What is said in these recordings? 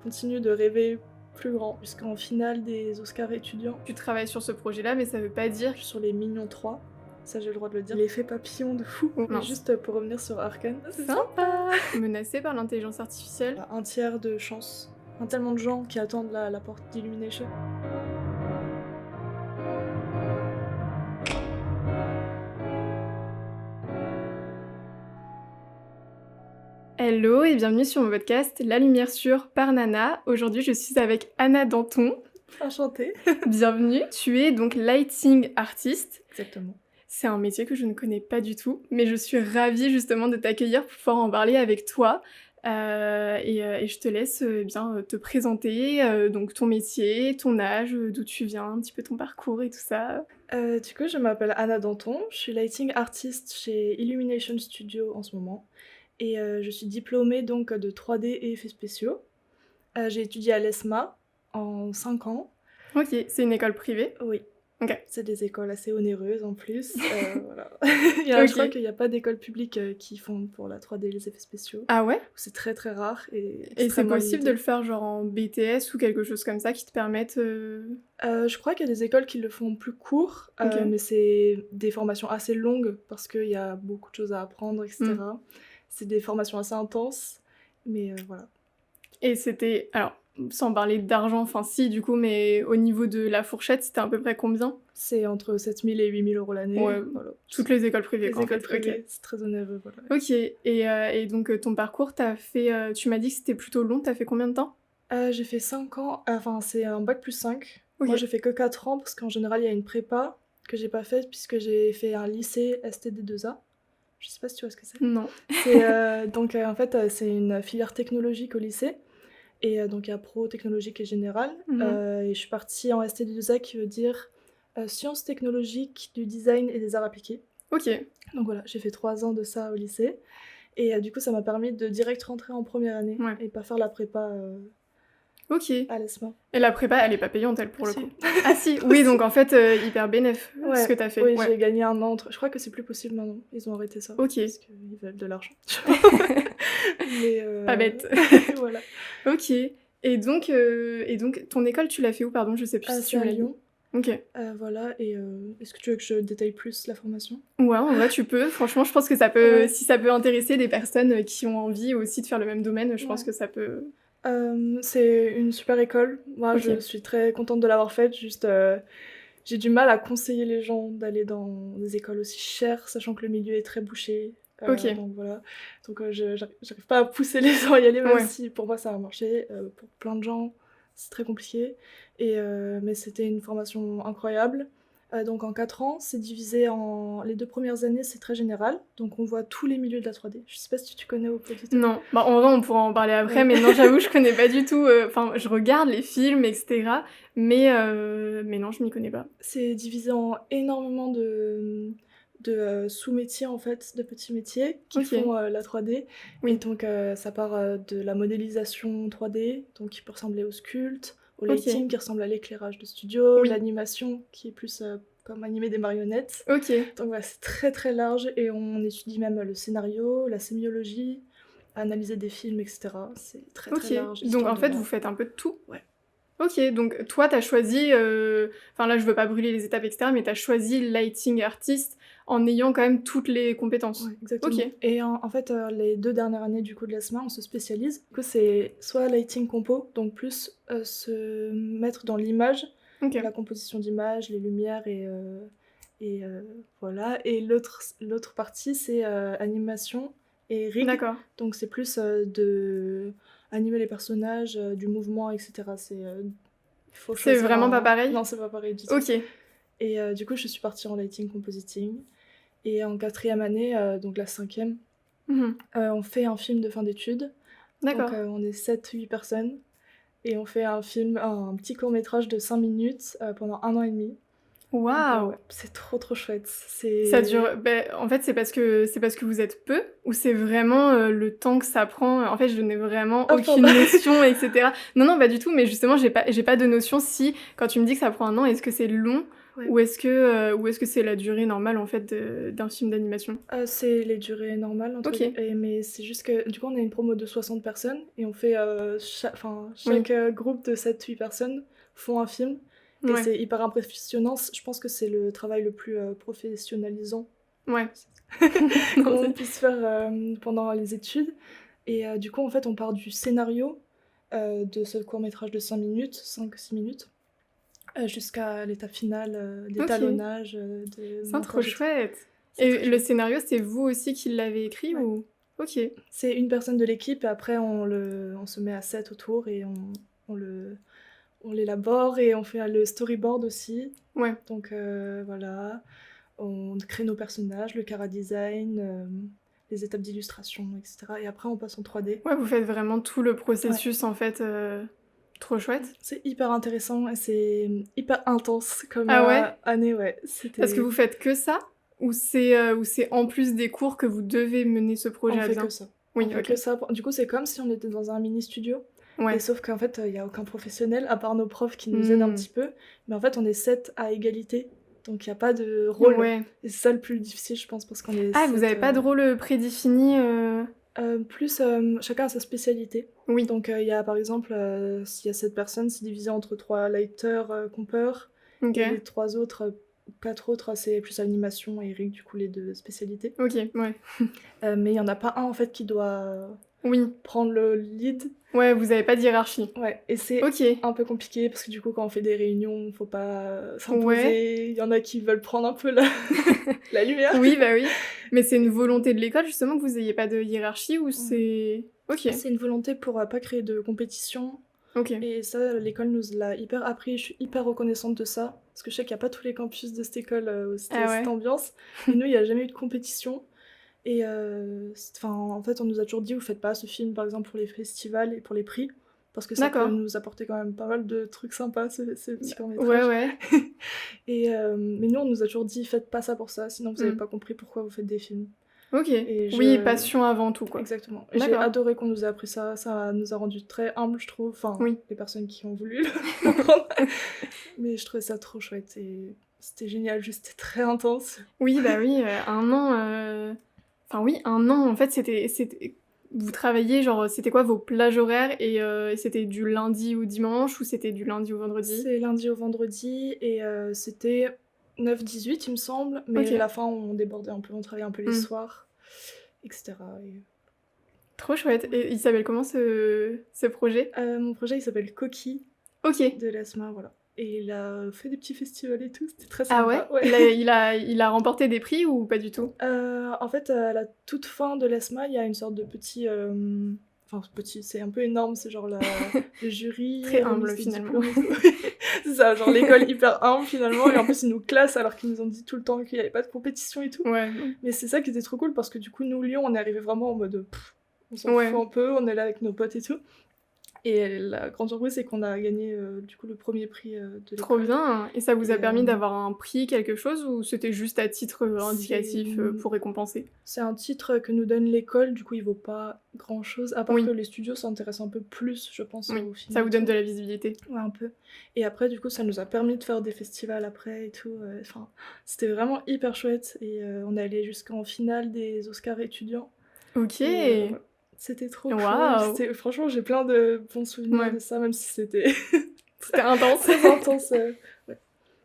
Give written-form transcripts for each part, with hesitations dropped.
continue de rêver plus grand jusqu'en finale des Oscars étudiants. Tu travailles sur ce projet-là, mais ça veut pas dire... Sur les Minions 3, ça j'ai le droit de le dire. L'effet papillon de fou. Oh, Mais mince. juste pour revenir sur Arcane, c'est Sympa. Menacé par l'intelligence artificielle. un tiers de chance. Tellement de gens qui attendent la porte d'Illumination. Hello et bienvenue sur mon podcast La Lumière Sûre par Nana. Aujourd'hui, je suis avec Anna Danton. Enchantée. Bienvenue. Tu es donc lighting artist. Exactement. C'est un métier que je ne connais pas du tout, mais je suis ravie justement de t'accueillir pour pouvoir en parler avec toi. Et je te laisse te présenter donc ton métier, ton âge, d'où tu viens, un petit peu ton parcours et tout ça. Du coup, je m'appelle Anna Danton, je suis lighting artist chez Illumination Studio en ce moment. Et je suis diplômée donc de 3D et effets spéciaux. J'ai étudié à l'ESMA en 5 ans. Ok, c'est une école privée? Oui. Ok. C'est des écoles assez onéreuses en plus. Voilà. Je crois qu'il n'y a pas d'école publique qui font pour la 3D et les effets spéciaux. Ah ouais? C'est très très rare. Et c'est possible de le faire genre en BTS ou quelque chose comme ça qui te permettent... Je crois qu'il y a des écoles qui le font plus court, Ok. mais c'est des formations assez longues parce qu'il y a beaucoup de choses à apprendre, etc. C'est des formations assez intenses, mais voilà. Et c'était... Alors, sans parler d'argent, enfin si du coup, mais au niveau de la fourchette, c'était à peu près combien? C'est entre 7 000 et 8 000 euros l'année. Ouais, voilà. Toutes les écoles privées, Les quoi, écoles en fait. privées, Ok. c'est très onéreux, voilà. Ok, et donc ton parcours, t'as fait... tu m'as dit que c'était plutôt long, t'as fait combien de temps? J'ai fait 5 ans, enfin c'est un bac plus 5. Ok. Moi j'ai fait que 4 ans parce qu'en général il y a une prépa que j'ai pas faite puisque j'ai fait un lycée STD2A. Je sais pas si tu vois ce que c'est. Non. Donc en fait c'est une filière technologique au lycée. Et donc il y a pro, technologique et général. Et je suis partie en STD2A qui veut dire sciences technologiques, du design et des arts appliqués. Ok. Donc voilà, j'ai fait 3 ans de ça au lycée. Et du coup ça m'a permis de direct rentrer en première année et pas faire la prépa Ok. à l'ESMA. Et la prépa, elle est pas payante, elle, pour le Si. coup. Ah si, oui, donc en fait, hyper bénéf, ce que t'as fait. Oui, Ouais. j'ai gagné un an. Je crois que c'est plus possible maintenant. Ils ont arrêté ça. Ok. Parce qu'ils veulent de l'argent. Mais Pas bête. voilà. Ok. Et donc, ton école, tu l'as fait où, pardon? Je sais plus si tu C'est me à l'as dit. Lyon. Ok. Voilà, et est-ce que tu veux que je détaille plus la formation? Ouais, en vrai, tu peux. Franchement, je pense que ça peut... Ouais. Si ça peut intéresser des personnes qui ont envie aussi de faire le même domaine, je pense que ça peut... C'est une super école. Moi, je suis très contente de l'avoir faite. Juste, j'ai du mal à conseiller les gens d'aller dans des écoles aussi chères, sachant que le milieu est très bouché. Donc voilà. Donc j'arrive pas à pousser les gens à y aller, même si pour moi ça a marché. Pour plein de gens, c'est très compliqué. Mais c'était une formation incroyable. Donc en 4 ans, c'est divisé en... Les 2 premières années, c'est très général. Donc on voit tous les milieux de la 3D. Je sais pas si tu connais ou pas du tout. Non, bah en vrai on pourra en parler après, mais non, j'avoue, je connais pas du tout. Enfin, je regarde les films, etc. Mais non, je m'y connais pas. C'est divisé en énormément de sous-métiers, en fait, de petits métiers qui font la 3D. Oui. Et donc ça part de la modélisation 3D, donc qui peut ressembler au sculpte, au lighting qui ressemble à l'éclairage de studio, l'animation qui est plus comme animer des marionnettes. Ok. Donc voilà, c'est très très large et on étudie même le scénario, la sémiologie, analyser des films, etc. C'est très très large. Donc en fait, vous faites un peu de tout? Ouais. Ok, donc toi t'as choisi, enfin là je veux pas brûler les étapes, etc., mais t'as choisi lighting artist en ayant quand même toutes les compétences. Ouais, exactement. Et en fait, les 2 dernières années du coup de l'ESMA, on se spécialise. Du coup, c'est soit lighting compo, donc plus se mettre dans l'image, la composition d'image, les lumières et voilà. Et l'autre partie, c'est animation et rig. D'accord. Donc c'est plus de animer les personnages, du mouvement, etc. C'est vraiment pas pareil? Non, c'est pas pareil du tout. Ok. Et du coup, je suis partie en lighting compositing. Et en 4e année, donc la 5e, on fait un film de fin d'études. D'accord. Donc on est 7-8 personnes. Et on fait un petit court-métrage de 5 minutes pendant 1 an et demi. Waouh! C'est trop trop chouette. Ça dure... en fait, c'est parce que vous êtes peu ou c'est vraiment le temps que ça prend? En fait, je n'ai vraiment aucune notion, etc. Non, pas du tout, mais justement, j'ai pas de notion si, quand tu me dis que ça prend 1 an, est-ce que c'est long Ouais. Ou est-ce que c'est la durée normale, en fait, d'un film d'animation? C'est les durées normales, entre OK. mais c'est juste que, du coup, on a une promo de 60 personnes et on fait, Oui. chaque, groupe de 7-8 personnes font un film et Ouais. c'est hyper impressionnant. Je pense que c'est le travail le plus, professionnalisant Ouais. Non, qu'on c'est puisse faire, pendant les études et du coup, en fait, on part du scénario, de ce court métrage de 5 minutes, 5-6 minutes, jusqu'à l'étape finale, OK. d'étalonnage, de C'est trop montage et tout. chouette. C'est très Et le chouette. scénario, c'est vous aussi qui l'avez écrit Ouais. ou? OK. C'est une personne de l'équipe et après on se met à 7 autour et on le on l'élabore et on fait le storyboard aussi. Ouais. Donc voilà, on crée nos personnages, le chara-design, les étapes d'illustration et cetera et après on passe en 3D. Ouais, vous faites vraiment tout le Ouais. processus, en fait, trop chouette. C'est hyper intéressant et c'est, hyper intense comme, Ah ouais? année, ouais. Parce que C'était vous faites que ça? Ou c'est en plus des cours que vous devez mener ce projet On à fait que bien? ça. On Oui, fait que OK. ça. Du coup, c'est comme si on était dans un mini studio et Ouais. sauf qu'en fait, il y a aucun professionnel à part nos profs qui nous aident un Mmh. petit peu, mais en fait, on est 7 à égalité, donc il y a pas de rôle Ouais. et c'est ça le plus difficile, je pense, parce qu'on est Ah, vous 7. avez pas de rôle, prédéfini, Plus, chacun a sa spécialité. Oui. Donc il y a par exemple, s'il y a 7 personnes, c'est divisé entre 3 lighters, compeurs et OK. les 3 autres, 4 autres, c'est plus animation et Eric, du coup, les 2 spécialités. OK, ouais. Mais il y en a pas un, en fait, qui doit Oui. prendre le lead. Ouais, vous avez pas de hiérarchie. Ouais, et c'est OK. un peu compliqué parce que du coup, quand on fait des réunions, faut pas, Ouais. s'imposer. Il y en a qui veulent prendre un peu la la lumière. Oui, bah, oui. Mais c'est une volonté de l'école, justement, que vous ayez pas de hiérarchie ou Ouais. c'est OK. C'est une volonté pour, pas créer de compétition OK. et ça, l'école nous l'a hyper appris. Je suis hyper reconnaissante de ça parce que je sais qu'il y a pas tous les campus de cette école, où c'était Ah cette ouais? ambiance et nous, il y a jamais eu de compétition et en fait, on nous a toujours dit: «Vous faites pas ce film, par exemple, pour les festivals et pour les prix», parce que ça peut D'accord. nous apporter quand même pas mal de trucs sympas, ce petit Bah, court ouais, métrage. ouais. Et mais nous, on nous a toujours dit: «Faites pas ça pour ça, sinon vous avez Mmh. pas compris pourquoi vous faites des films» OK. et Oui, je passion avant tout, quoi. exactement. Et j'ai D'accord. adoré qu'on nous ait appris ça, ça nous a rendus très humbles, je trouve, enfin, Oui. les personnes qui ont voulu l'apprendre. Mais je trouvais ça trop chouette et c'était génial, juste c'était très intense. Oui, bah, oui, 1 an, enfin, oui, 1 an, en fait, c'était vous travailliez, genre, c'était quoi vos plages horaires et c'était du lundi au dimanche ou c'était du lundi au vendredi? C'est lundi au vendredi et c'était 9-18 il me semble, mais à OK. la fin on débordait un peu, on travaillait un peu les Mmh. soirs et cetera et Trop chouette ouais. et il s'appelle comment ce projet? Mon projet il s'appelle Coquille OK. de l'ESMA, voilà et il a fait des petits festivals et tout, c'était très Ah ouais? sympa, ouais. Il a remporté des prix ou pas du tout? En fait, à la toute fin de l'ESMA, il y a une sorte de petit, enfin petit, c'est un peu énorme, c'est genre le jury, Très humble, remise des finalement. diplômes et tout. C'est ça, genre l'école hyper humble finalement et en plus ils nous classent alors qu'ils nous ont dit tout le temps qu'il y avait pas de compétition et tout. Ouais. Mais c'est ça qui était trop cool parce que du coup nous Lyon, on est arrivés vraiment en mode, on s'en Ouais. fout un peu, on est là avec nos potes et tout et la grande surprise, c'est qu'on a gagné, du coup le 1er prix, de Trop l'école bien et ça vous a et permis d'avoir un prix, quelque chose ou c'était juste à titre, c'est, indicatif, pour récompenser? c'est un titre que nous donne l'école, du coup il vaut pas grand-chose, à part que Oui, les studios s'intéressent un peu plus, je pense, oui, aux films ça et vous donne tout. de la visibilité. Ouais, un peu. Et après, du coup, ça nous a permis de faire des festivals après et tout, enfin, c'était vraiment hyper chouette et on est allés jusqu'en finale des Oscars étudiants et OK! voilà. C'était trop cool, Waouh! c'était franchement, j'ai plein de bons souvenirs Ouais, de ça, même si c'était c'était intense. très intense, ouais.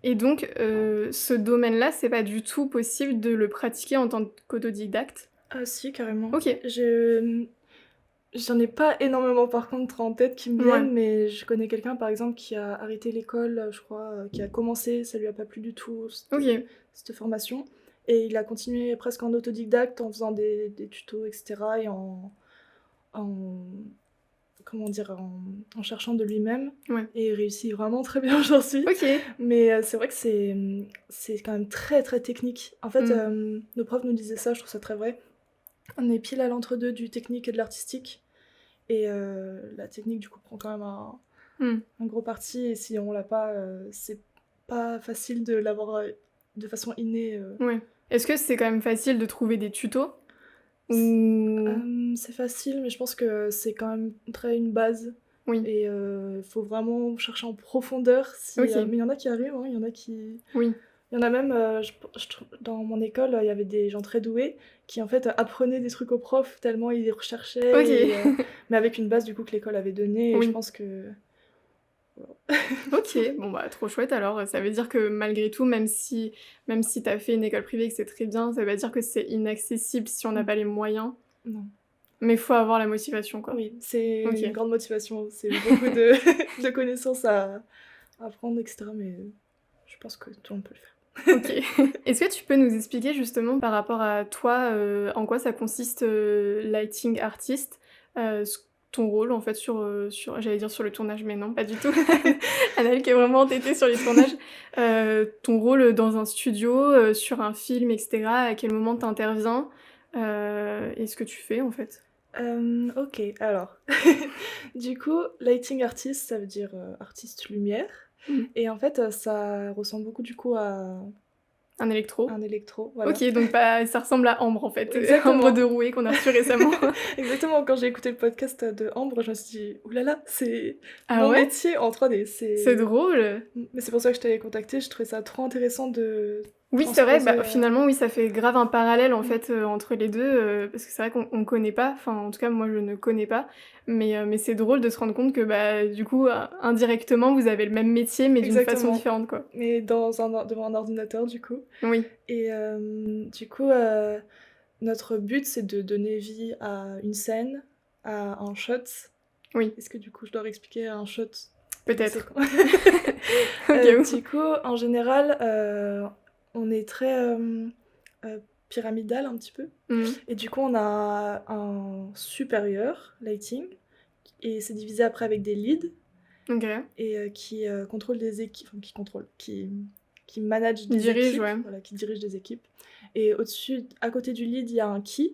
Et donc, ce domaine-là, c'est pas du tout possible de le pratiquer en tant qu'autodidacte? Ah si, carrément. OK. J'en ai pas énormément par contre en tête qui me Ouais. viennent, mais je connais quelqu'un par exemple qui a arrêté l'école, je crois, qui a commencé, ça lui a pas plu du tout OK. cette formation et il a continué presque en autodidacte en faisant des tutos et cetera et en comment dire? En cherchant de lui-même Ouais. et il réussit vraiment très bien aujourd'hui. OK. Mais c'est vrai que c'est quand même très, très technique. En fait, Mmh. nos profs nous disaient ça, je trouve ça très vrai. On est pile à l'entre-deux du technique et de l'artistique et la technique, du coup, prend quand même Mmh. un gros parti et si on l'a pas, c'est pas facile de l'avoir, de façon innée, Ouais. Est-ce que c'est quand même facile de trouver des tutos? C Ou c'est facile, mais je pense que c'est quand même très une base Oui. Et faut vraiment chercher en profondeur. Ok. Mais il y en a qui arrivent, hein, il y en a qui... Oui. Il y en a même, dans mon école, il y avait des gens très doués qui en fait apprenaient des trucs aux profs tellement ils les recherchaient. Ok. Mais avec une base du coup que l'école avait donnée. Et je Oui. pense que... Ok, bon bah trop chouette alors. Ça veut dire que malgré tout, même si t'as fait une école privée et que c'est très bien, ça veut pas dire que c'est inaccessible si on n'a pas les moyens. Non. Mais faut avoir la motivation, quoi. Oui, c'est Ok. une grande motivation. C'est beaucoup de, de connaissances à apprendre, etc. Mais je pense que tout le monde peut le faire. Ok. Est-ce que tu peux nous expliquer justement par rapport à toi, en quoi ça consiste, lighting artist, ton rôle en fait j'allais dire sur le tournage, mais non, pas du tout. Anaëlle qui est vraiment entêtée sur les tournages. Ton rôle dans un studio, sur un film, et cetera, à quel moment tu interviens, et ce que tu fais en fait? Ok, alors. Du coup, lighting artist, ça veut dire artiste lumière. Mmh. Et en fait, ça ressemble beaucoup du coup à Un électro? un électro. Voilà. Ok, donc ça ressemble à Ambre en fait. Exactement. Ambre de Rouet qu'on a reçu récemment. Exactement, quand j'ai écouté le podcast de Ambre, je me suis dit, oulala, c'est Ah mon ouais? métier en 3D. C'est drôle! Mais c'est pour ça que je t'avais contacté, je trouvais ça trop intéressant de Oui, c'est vrai, transposer, finalement, oui, ça fait grave un parallèle, en fait, entre les 2, parce que c'est vrai qu'on connaît pas, enfin, en tout cas, moi, je ne connais pas, mais c'est drôle de se rendre compte que, du coup, indirectement, vous avez le même métier, mais d'une façon Exactement. différente, quoi. Mais devant un ordinateur, du coup. Oui. Et du coup, notre but, c'est de donner vie à une scène, à un shot. Oui. Est-ce que du coup, je dois expliquer un shot? Peut-être. Du coup, en général, on est très pyramidal un petit peu. Mmh. Et du coup, on a un supérieur, lighting, et c'est divisé après avec des leads, OK. et qui contrôle des équipes, enfin, qui manage des Dirige, équipes, ouais. voilà, qui dirige des équipes. Et au-dessus, à côté du lead, il y a un key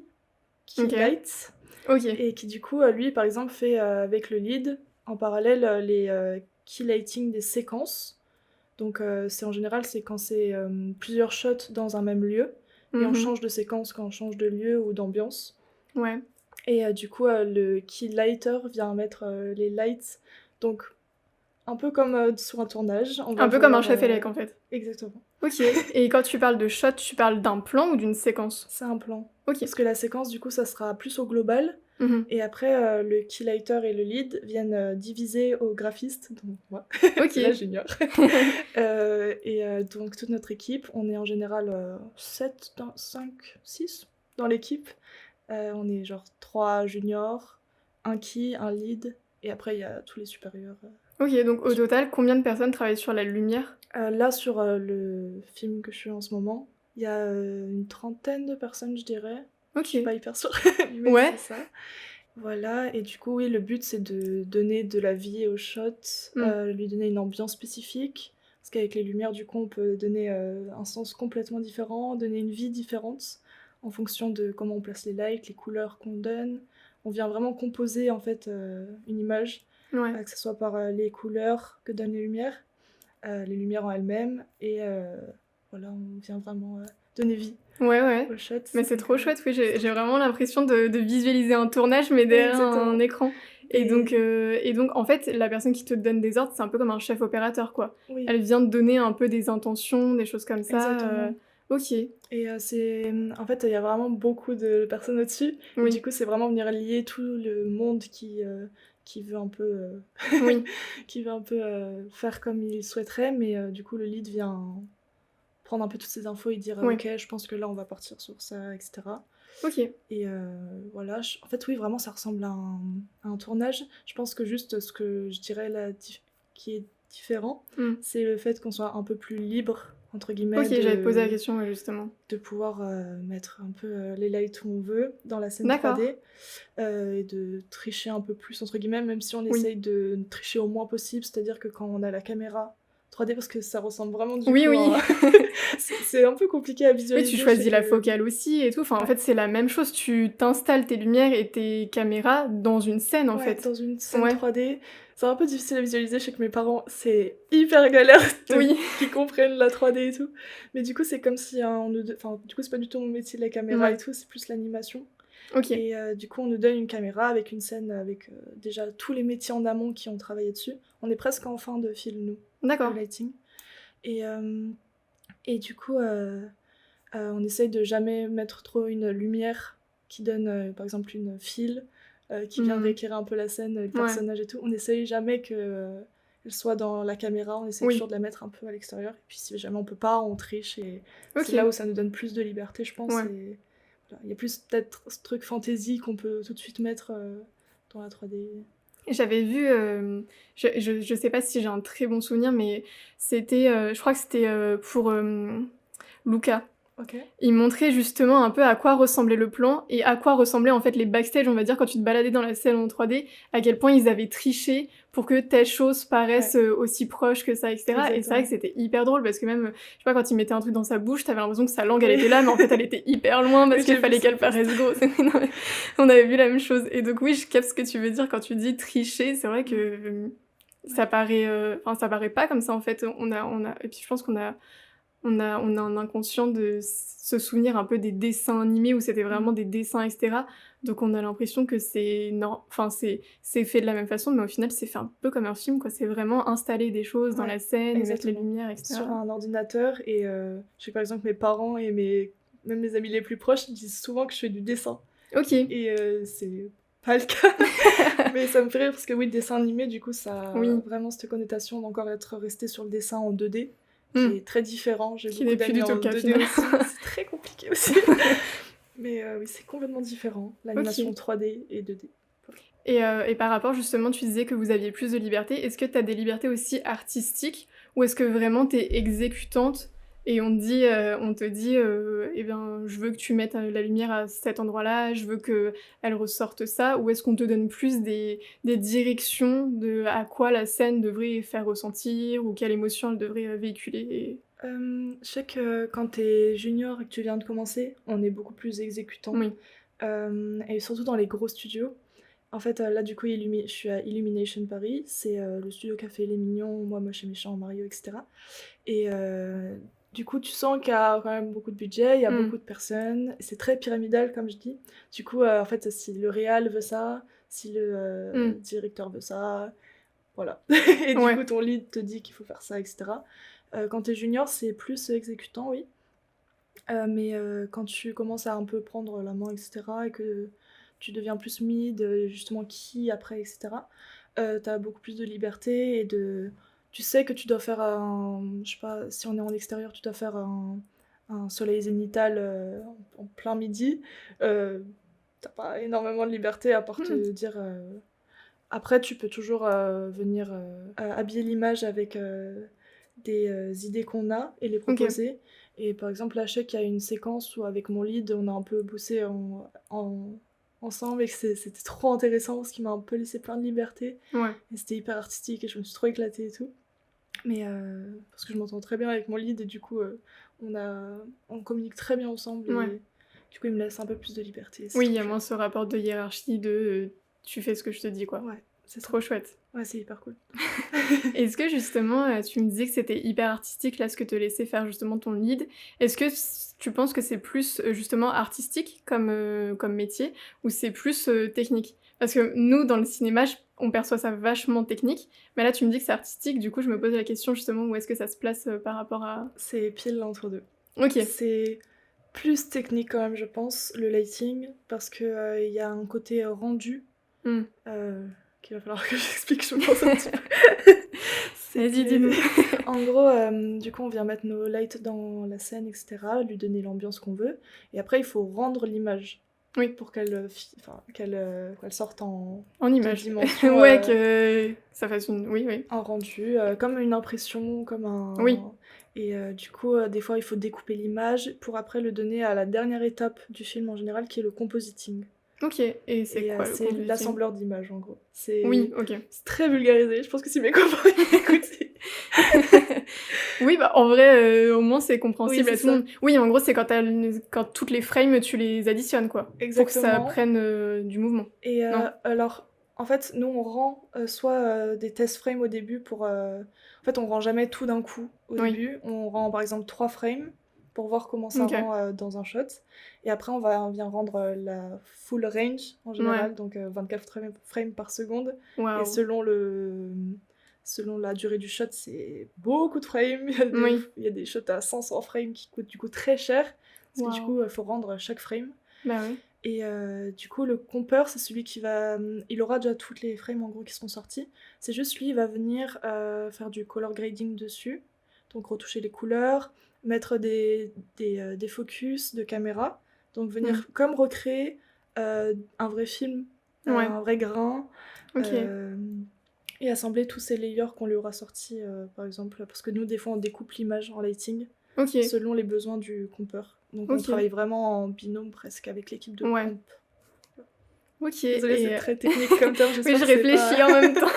OK. light, OK. et qui du coup, lui, par exemple, fait avec le lead, en parallèle, les key lighting des séquences. Donc c'est en général, c'est quand c'est plusieurs shots dans un même lieu, et on Mmh. change de séquence quand on change de lieu ou d'ambiance. Ouais. Et du coup, le key lighter vient mettre les lights, donc un peu comme sur un tournage. On va Un peu comme un vouloir, chef élec, en fait. Exactement. OK. Et quand tu parles de shot, tu parles d'un plan ou d'une séquence? C'est un plan. OK. Parce que la séquence, du coup, ça sera plus au global. Mmh. Et après, le key lighter et le lead viennent diviser au graphiste, donc moi, OK. la junior. Donc toute notre équipe, on est en général 7, 5, 6 dans l'équipe. On est genre 3 juniors, un key, un lead, et après il y a tous les supérieurs. OK, donc au total, combien de personnes travaillent sur la lumière? Là, sur le film que je fais en ce moment, il y a une trentaine de personnes, je dirais. Je suis OK. pas hyper sûre, mais Ouais. c'est ça. Voilà, et du coup, oui, le but, c'est de donner de la vie au shot, lui donner une ambiance spécifique. Parce qu'avec les lumières, du coup, on peut donner un sens complètement différent, donner une vie différente en fonction de comment on place les lights, les couleurs qu'on donne. On vient vraiment composer, en fait, une image, Ouais. que ce soit par les couleurs que donnent les lumières en elles-mêmes, et voilà, on vient vraiment donner vie Ouais. au shot. Mais c'est trop chouette, oui, j'ai vraiment l'impression de visualiser un tournage, mais derrière exactement. un écran. Et Et- donc, en fait, la personne qui te donne des ordres, c'est un peu comme un chef opérateur, quoi. Oui, Elle vient te donner un peu des intentions, des choses comme ça. exactement. Ok, Et en fait, il y a vraiment beaucoup de personnes au-dessus. Et oui, du coup, c'est vraiment venir lier tout le monde qui veut un peu, oui, qui veut un peu faire comme il souhaiterait. Mais du coup, le lead vient prendre un peu toutes ces infos et dire oui. ok, je pense que là, on va partir sur ça, etc. Ok, Et voilà, en fait, oui, vraiment, ça ressemble à un tournage. Je pense que juste ce que je dirais là, qui est différent, c'est le fait qu'on soit un peu plus libre, entre guillemets, ok, j'allais te poser la question, ouais, justement. de pouvoir mettre un peu les lights où on veut dans la scène D'accord. 3D, et de tricher un peu plus, entre guillemets, même si on Oui. essaye de tricher au moins possible, c'est-à-dire que quand on a la caméra 3D, parce que ça ressemble vraiment du Oui, coup oui. c'est un peu compliqué à Oui, visualiser. tu choisis je sais la que- focale aussi et tout. Enfin, en Ouais. fait, c'est la même chose. Tu t'installes tes lumières et tes caméras dans une scène, en Ouais, fait. dans une scène Ouais. 3D. C'est un peu difficile à visualiser, je sais que mes parents, c'est hyper galère Oui. qu'ils comprennent la 3D et tout. Mais du coup, c'est comme si enfin, du coup, c'est pas du tout mon métier, la caméra Ouais. et tout, c'est plus l'animation. Ok. Et du coup, on nous donne une caméra avec une scène avec déjà tous les métiers en amont qui ont travaillé dessus. On est presque en fin de film, nous, le D'accord. lighting. Et du coup, on essaye de jamais mettre trop une lumière qui donne, par exemple, une file qui vient rééclairer un peu la scène, le personnage et tout. On essaye jamais qu'elle soit dans la caméra, on essaie toujours de la mettre un peu à l'extérieur. Et puis si jamais on peut pas, on triche. Et c'est là où ça nous donne plus de liberté, je pense. Et voilà. Il y a plus peut-être ce truc fantasy qu'on peut tout de suite mettre dans la 3D. J'avais vu, je sais pas si j'ai un très bon souvenir, mais c'était, je crois que c'était pour Luca. Ok. Il montrait justement un peu à quoi ressemblait le plan et à quoi ressemblaient en fait les backstage, on va dire, quand tu te baladais dans la scène en 3D, à quel point ils avaient triché pour que telle chose paraisse aussi proche que ça, etc. Exactement. Et c'est vrai que c'était hyper drôle parce que même, je sais pas, quand il mettait un truc dans sa bouche, t'avais l'impression que sa langue elle était là, mais en fait elle était hyper loin parce qu'il fallait qu'elle paraisse grosse. On avait vu la même chose. Et donc oui, je capte ce que tu veux dire quand tu dis tricher. C'est vrai que ça paraît, ça paraît pas comme ça en fait. Et puis je pense qu'on a un inconscient de se souvenir un peu des dessins animés où c'était vraiment des dessins, etc. Donc on a l'impression que c'est fait de la même façon, mais au final c'est fait un peu comme un film, quoi. C'est vraiment installer des choses dans la scène, mettre les lumières, etc. Sur un ordinateur. Et je sais par exemple mes parents et même mes amis les plus proches disent souvent que je fais du dessin. Ok. Et c'est pas le cas. Mais ça me fait rire parce que oui, le dessin animé, du coup, ça a vraiment cette connotation d'encore être resté sur le dessin en 2D. Qui est très différent. J'ai beaucoup d'amis en 2D aussi. C'est très compliqué aussi. Mais oui, c'est complètement différent, l'animation 3D et 2D. Et par rapport, justement, tu disais que vous aviez plus de liberté. Est-ce que tu as des libertés aussi artistiques ou est-ce que vraiment tu es exécutante et on te dit eh bien, je veux que tu mettes la lumière à cet endroit-là, je veux qu'elle ressorte ça, ou est-ce qu'on te donne plus des directions de à quoi la scène devrait faire ressentir ou quelle émotion elle devrait véhiculer Je sais que quand t'es junior et que tu viens de commencer, on est beaucoup plus exécutant. Oui. Et surtout dans les gros studios. En fait, là, du coup, je suis à Illumination Paris. C'est le studio qui a fait Les Mignons, Moi, Moche et Méchant, Mario, etc. Et du coup, tu sens qu'il y a quand même beaucoup de budget, il y a beaucoup de personnes. C'est très pyramidal, comme je dis. Du coup, en fait, si le réal veut ça, si le directeur veut ça, voilà. Et du coup, ton lead te dit qu'il faut faire ça, etc. Quand t'es junior, c'est plus exécutant, oui. Mais quand tu commences à un peu prendre la main, etc., et que tu deviens plus mid, justement qui après, etc., t'as beaucoup plus de liberté et tu sais que tu dois faire je sais pas, si on est en extérieur, tu dois faire un soleil zénital en plein midi. T'as pas énormément de liberté à part te dire... Après, tu peux toujours venir habiller l'image avec des idées qu'on a et les proposer. Okay. Et par exemple, là, je sais qu'il y a une séquence où avec mon lead, on a un peu bossé ensemble et que c'était trop intéressant parce qu'il m'a un peu laissé plein de liberté. Ouais. Et c'était hyper artistique et je me suis trop éclatée et tout. Mais parce que je m'entends très bien avec mon lead et du coup, on communique très bien ensemble et du coup, il me laisse un peu plus de liberté. Oui, il y a moins ce rapport de hiérarchie de tu fais ce que je te dis, quoi. Ouais. C'est trop chouette. Ouais, c'est hyper cool. Est-ce que justement, tu me disais que c'était hyper artistique, là, ce que te laissait faire justement ton lead. Est-ce que tu penses que c'est plus justement artistique comme métier ou c'est plus technique? Parce que nous, dans le cinéma, on perçoit ça vachement technique, mais là, tu me dis que c'est artistique, du coup, je me pose la question justement où est-ce que ça se place par rapport à... C'est pile entre deux. Ok. C'est plus technique quand même, je pense, le lighting, parce qu'il y a un côté rendu. Qu'il va falloir que j'explique, je pense, un petit peu. Vas-y, dis-nous. En gros, du coup, on vient mettre nos lights dans la scène, etc., lui donner l'ambiance qu'on veut, et après, il faut rendre l'image. Oui. Pour qu'elle sorte en image. Dimension, ouais, que ça fasse une... Oui. Un rendu, comme une impression, comme un... Oui. Et du coup, des fois, il faut découper l'image pour après le donner à la dernière étape du film en général, qui est le compositing. Ok, et c'est quoi c'est l'assembleur d'images en gros. Oui, ok. C'est très vulgarisé, je pense que si mes copains écoutent. Oui, bah en vrai, au moins c'est compréhensible à tout le monde. Oui, en gros, c'est quand toutes les frames, tu les additionnes, quoi. Exactement. Pour que ça prenne du mouvement. Et alors, en fait, nous, on rend soit des test frames au début pour... En fait, on rend jamais tout d'un coup au début. On rend, par exemple, 3 frames. pour voir comment ça rend dans un shot. Et après, on vient rendre la full range en général, donc 24 frames par seconde. Wow. Et selon la durée du shot, c'est beaucoup de frames. Il y a des shots à 500 frames qui coûtent du coup très cher, parce que du coup, il faut rendre chaque frame. Bah oui. Et du coup, le compeur, c'est celui qui va... Il aura déjà toutes les frames en gros qui seront sortis. C'est juste lui, il va venir faire du color grading dessus. Donc retoucher les couleurs, mettre des focus de caméra. Donc venir comme recréer un vrai film, un vrai grain. Et assembler tous ces layers qu'on lui aura sortis, par exemple. Parce que nous, des fois, on découpe l'image en lighting selon les besoins du compeur. Donc on travaille vraiment en binôme presque avec l'équipe de comp. Ok. Désolée, c'est très technique comme terme, j'espère oui, je réfléchis en même temps.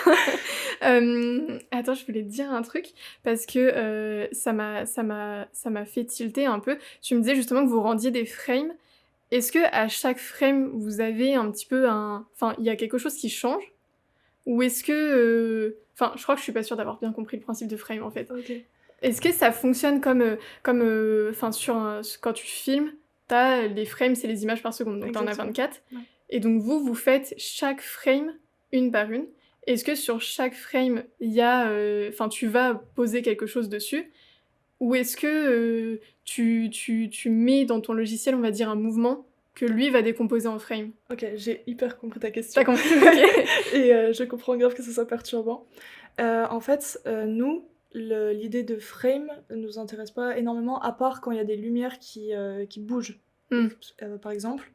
Attends, je voulais te dire un truc, parce que ça m'a fait tilter un peu. Tu me disais justement que vous rendiez des frames. Est-ce que à chaque frame, vous avez un petit peu Enfin, il y a quelque chose qui change? Ou est-ce que... Enfin, je crois que je suis pas sûre d'avoir bien compris le principe de frame, en fait. Ok. Est-ce que ça fonctionne comme quand tu filmes, t'as les frames, c'est les images par seconde, donc t'en as 24. Ouais. Et donc vous faites chaque frame une par une. Est-ce que sur chaque frame, il y a... tu vas poser quelque chose dessus? Ou est-ce que tu mets dans ton logiciel, on va dire, un mouvement que lui va décomposer en frame? Ok, j'ai hyper compris ta question. T'as compris? Ok. Et je comprends grave que ce soit perturbant. En fait, nous, l'idée de frame ne nous intéresse pas énormément, à part quand il y a des lumières qui bougent, par exemple.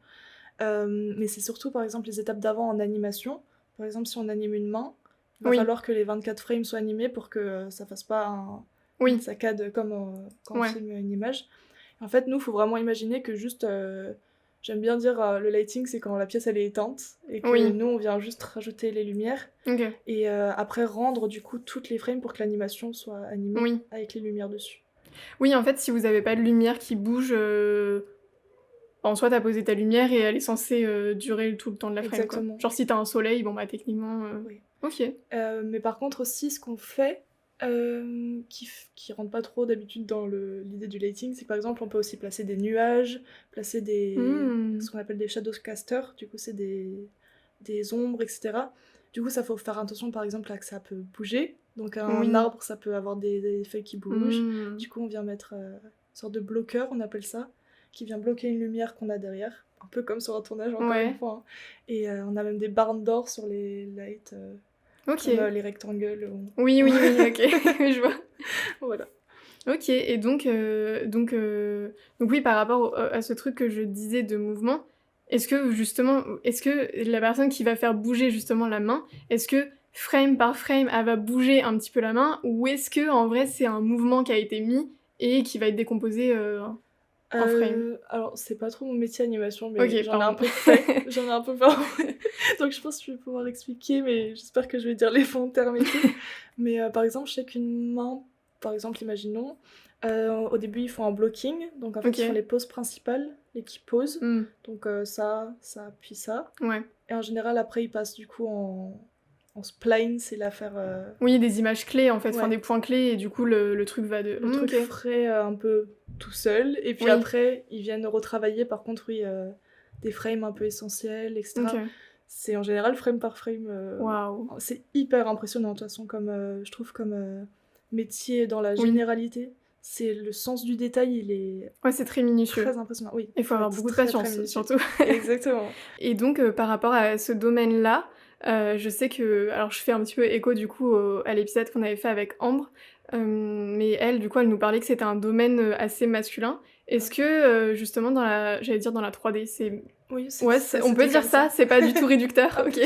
Mais c'est surtout, par exemple, les étapes d'avant en animation. Par exemple, si on anime une main, il va falloir que les 24 frames soient animés pour que ça fasse pas une saccade comme quand on filme une image. En fait, nous, il faut vraiment imaginer que juste... J'aime bien dire le lighting, c'est quand la pièce elle est éteinte et que nous on vient juste rajouter les lumières et après rendre du coup toutes les frames pour que l'animation soit animée avec les lumières dessus. Oui, en fait, si vous avez pas de lumière qui bouge, en soi t'as posé ta lumière et elle est censée durer tout le temps de la frame. Exactement. Quoi. Genre si t'as un soleil, bon bah techniquement. Oui. Ok. Mais par contre aussi, ce qu'on fait. Qui rentre pas trop d'habitude dans l'idée du lighting, c'est que par exemple on peut aussi placer des nuages, placer ce qu'on appelle des shadow casters, du coup c'est des ombres, etc. Du coup ça faut faire attention par exemple à que ça peut bouger, donc un arbre ça peut avoir des feuilles qui bougent, du coup on vient mettre une sorte de bloqueur, on appelle ça, qui vient bloquer une lumière qu'on a derrière, un peu comme sur un tournage encore une fois, hein. Et on a même des barres d'or sur les lights. Comme les rectangles. Oui, ok, je vois. Voilà. Ok, et donc oui, par rapport à ce truc que je disais de mouvement, est-ce que la personne qui va faire bouger justement la main, est-ce que frame par frame, elle va bouger un petit peu la main, ou est-ce que en vrai c'est un mouvement qui a été mis et qui va être décomposé en frame? Alors, c'est pas trop mon métier animation, mais j'en ai un peu fait. J'en ai un peu fait. Donc, je pense que je vais pouvoir l'expliquer, mais j'espère que je vais dire les bons termes et tout. Mais par exemple, je sais qu'une main, par exemple, imaginons, au début, ils font un blocking. Donc, en fait, ils font les poses principales, les qui posent. Donc, ça, puis ça. Ouais. Et en général, après, ils passent du coup en spline, c'est l'affaire... Oui, des images clés en fait, enfin des points clés, et du coup le truc va de... Le truc ferait un peu tout seul, et puis après, ils viennent retravailler, par contre, des frames un peu essentiels, etc. C'est en général frame par frame. C'est hyper impressionnant, de toute façon, je trouve, comme métier dans la généralité. C'est le sens du détail, il est... Ouais, c'est très minutieux. Très impressionnant, oui. Il faut avoir beaucoup de patience, surtout. Exactement. Et donc, par rapport à ce domaine-là, je sais que... Alors, je fais un petit peu écho, du coup, à l'épisode qu'on avait fait avec Ambre, mais elle, du coup, elle nous parlait que c'était un domaine assez masculin. Est-ce que, justement, j'allais dire dans la 3D, c'est... Oui, on peut dire ça, c'est pas du tout réducteur, ok.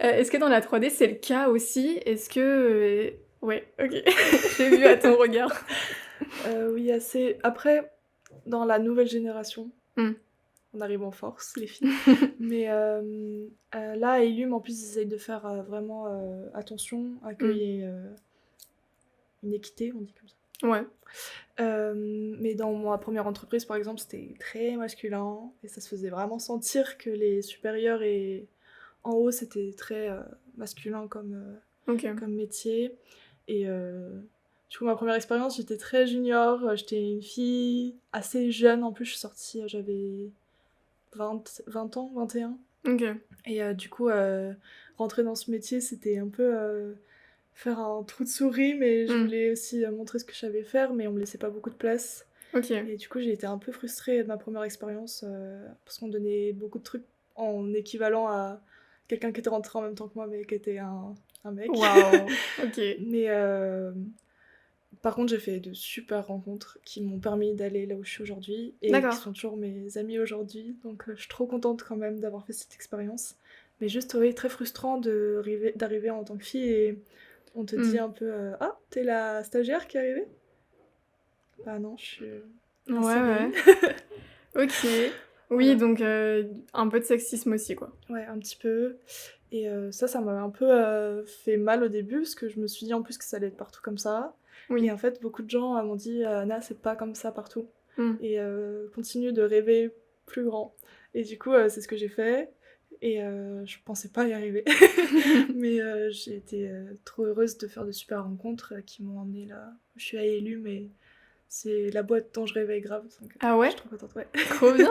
Est-ce que dans la 3D, c'est le cas aussi? Est-ce que... Ouais, ok. J'ai vu à ton regard. Oui, assez. Après, dans la nouvelle génération, on arrive en force, les filles. Mais là, à Illum, en plus, ils essayent de faire vraiment attention à qu'il y ait une équité, on dit comme ça. Ouais. Mais dans ma première entreprise, par exemple, c'était très masculin. Et ça se faisait vraiment sentir que les supérieurs et en haut, c'était très masculin comme métier. Et Du coup, ma première expérience, j'étais très junior, j'étais une fille assez jeune. En plus, je suis sortie, j'avais 20 ans, 21. Ok. Et du coup, rentrer dans ce métier, c'était un peu faire un trou de souris, mais je voulais aussi montrer ce que je savais faire, mais on me laissait pas beaucoup de place. Ok. Et du coup, j'ai été un peu frustrée de ma première expérience, parce qu'on donnait beaucoup de trucs en équivalent à quelqu'un qui était rentré en même temps que moi, mais qui était un mec. Waouh. Ok. Mais par contre, j'ai fait de super rencontres qui m'ont permis d'aller là où je suis aujourd'hui et D'accord. qui sont toujours mes amis aujourd'hui. Donc, je suis trop contente quand même d'avoir fait cette expérience. Mais juste, oui, très frustrant d'arriver en tant que fille et on te dit un peu ah, t'es la stagiaire qui est arrivée? Bah non, je suis un Ouais. Ok. Oui, Voilà. donc un peu de sexisme aussi, quoi. Ouais, un petit peu. Et ça m'a un peu fait mal au début parce que je me suis dit en plus que ça allait être partout comme ça. Oui. Et en fait, beaucoup de gens m'ont dit Anna, c'est pas comme ça partout. Et continue de rêver plus grand. Et du coup, c'est ce que j'ai fait. Et je pensais pas y arriver. Mais j'ai été trop heureuse de faire de super rencontres qui m'ont emmenée là où je suis à Élu, mais c'est la boîte dont je rêvais grave. Donc, Ah ouais? je suis trop contente, ouais. Trop bien.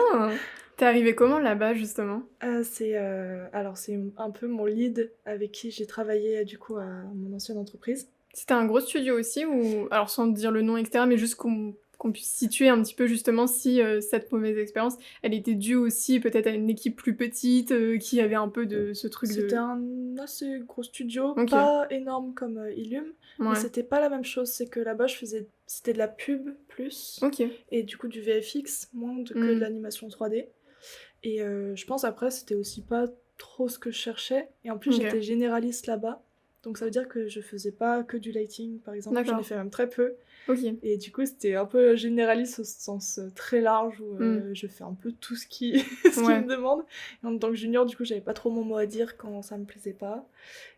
T'es arrivée comment là-bas, justement? C'est un peu mon lead avec qui j'ai travaillé du coup à mon ancienne entreprise. C'était un gros studio aussi ou alors sans dire le nom etc, mais juste qu'on puisse situer un petit peu justement si, cette mauvaise expérience, elle était due aussi peut-être à une équipe plus petite, qui avait un peu de ce truc de C'était un assez gros studio, OK. pas énorme comme Illum, mais Ouais. c'était pas la même chose. C'est que là-bas, c'était de la pub plus, OK. et du coup du VFX, moins que de l'animation 3D. Et je pense après, c'était aussi pas trop ce que je cherchais. Et en plus, OK. j'étais généraliste là-bas. Donc ça veut dire que je faisais pas que du lighting, par exemple. J'en ai D'accord. fait même très peu. OK. Et du coup, c'était un peu généraliste au sens très large où je fais un peu tout ce qui ce qu'ils Ouais. me demandent. Et en tant que junior, du coup, j'avais pas trop mon mot à dire quand ça me plaisait pas.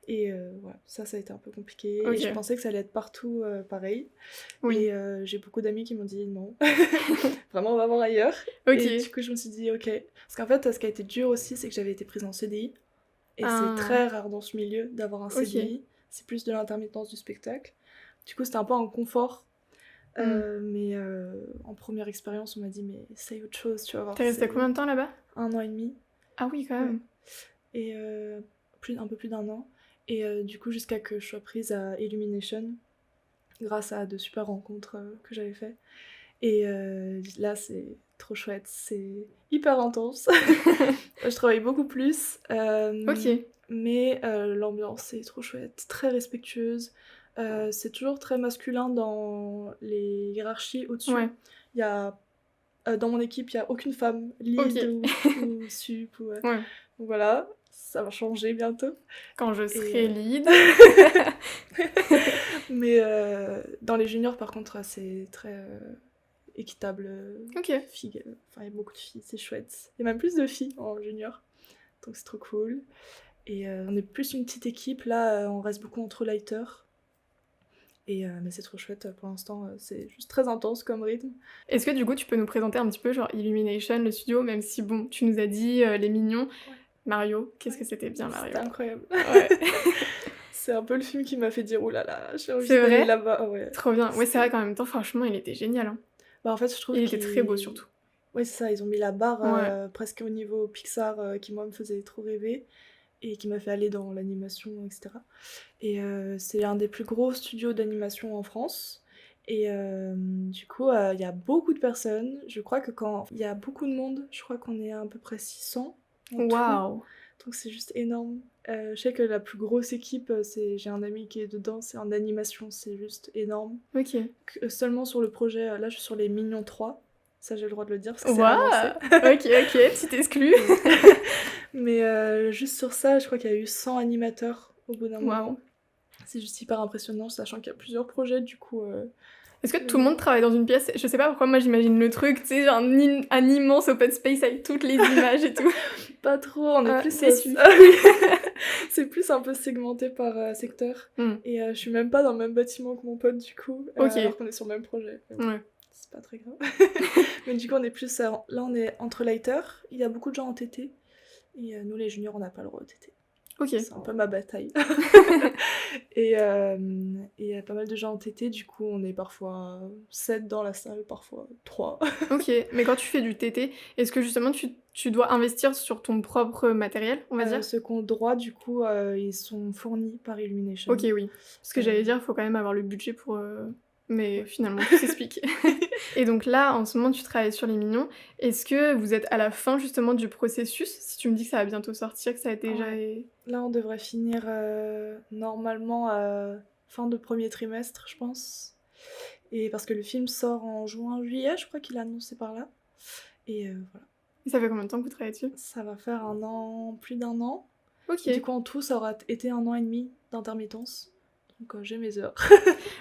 Et voilà, ça a été un peu compliqué. OK. Et je pensais que ça allait être partout pareil. Oui. Et j'ai beaucoup d'amis qui m'ont dit non, vraiment, on va voir ailleurs. OK. Et du coup, je me suis dit ok. Parce qu'en fait, ce qui a été dur aussi, c'est que j'avais été prise en CDI. Et c'est Ah. très rare dans ce milieu d'avoir un OK. CDI. C'est plus de l'intermittence du spectacle. Du coup, c'était un peu un confort. Mais en première expérience, on m'a dit mais essaye autre chose, tu vas voir. Tu es restée combien de temps là-bas? 1 an et demi. Ah oui, quand même. Ouais. Et un peu plus d'1 an. Et du coup, jusqu'à que je sois prise à Illumination, grâce à de super rencontres que j'avais fait. Et là, c'est trop chouette, c'est hyper intense. Je travaille beaucoup plus. OK. Mais l'ambiance est trop chouette, très respectueuse. C'est toujours très masculin dans les hiérarchies au-dessus. Ouais. Il y a, dans mon équipe, il n'y a aucune femme lead OK. ou sup. Ouais. Ouais. Donc voilà, ça va changer bientôt. Quand je serai lead. Mais dans les juniors, par contre, c'est très équitable. OK. Filles, enfin, il y a beaucoup de filles, c'est chouette. Il y a même plus de filles en junior, donc c'est trop cool. Et on est plus une petite équipe, là, on reste beaucoup entre lighters. Et mais c'est trop chouette pour l'instant, c'est juste très intense comme rythme. Est-ce que du coup tu peux nous présenter un petit peu genre Illumination, le studio, même si bon, tu nous as dit les mignons. Ouais. Mario, qu'est-ce que c'était bien Mario. C'était incroyable. Ouais. C'est un peu le film qui m'a fait dire oulala, j'ai envie C'est d'aller vrai là-bas. Ouais. Trop bien. Ouais, c'est vrai qu'en même temps, franchement, il était génial. Hein. Bah en fait, je trouve il était très beau surtout. Ouais, c'est ça, ils ont mis la barre Ouais. presque au niveau Pixar qui moi me faisait trop rêver et qui m'a fait aller dans l'animation, etc. Et c'est un des plus gros studios d'animation en France. Et du coup, il y a beaucoup de personnes. Je crois que quand il y a beaucoup de monde, je crois qu'on est à peu près 600 en tout. Waouh. Donc c'est juste énorme. Je sais que la plus grosse équipe, j'ai un ami qui est dedans, c'est en animation, c'est juste énorme. Ok. Seulement sur le projet, là je suis sur les Mignons 3. Ça j'ai le droit de le dire parce que c'est annoncé. Ok, tu t'exclus. Mais juste sur ça, je crois qu'il y a eu 100 animateurs au bout d'un moment. Waouh. C'est juste hyper impressionnant, sachant qu'il y a plusieurs projets, du coup... Est-ce que tout le monde travaille dans une pièce? Je sais pas pourquoi moi j'imagine le truc, tu sais, genre un immense open space avec toutes les images et tout. Pas trop, on est plus... c'est plus un peu segmenté par secteur. Et je suis même pas dans le même bâtiment que mon pote, du coup, alors qu'on est sur le même projet. Ouais. C'est pas très grave. Mais du coup, on est plus... là, on est entre lighters, il y a beaucoup de gens en TT, et nous, les juniors, on n'a pas le droit au TT. Ok. C'est un peu ma bataille. Et il y a pas mal de gens entêtés, du coup on est parfois 7 dans la salle, parfois 3. Ok, mais quand tu fais du TT, est-ce que justement tu dois investir sur ton propre matériel, on va dire? Ceux qui ont le droit, du coup, ils sont fournis par Illumination. Ok, oui. Ce que j'allais dire, il faut quand même avoir le budget pour... Mais Ouais. finalement, tout s'explique. Et donc là, en ce moment, tu travailles sur Les Mignons. Est-ce que vous êtes à la fin justement du processus? Si tu me dis que ça va bientôt sortir, que ça a déjà... Ouais. Là, on devrait finir normalement à fin de premier trimestre, je pense. Et parce que le film sort en juin-juillet, je crois qu'il a annoncé par là. Et voilà. Et ça fait combien de temps que vous travaillez dessus? Ça va faire un an, plus d'un an. Ok. Et du coup, en tout, ça aura été 1 an et demi d'intermittence. Donc j'ai mes heures.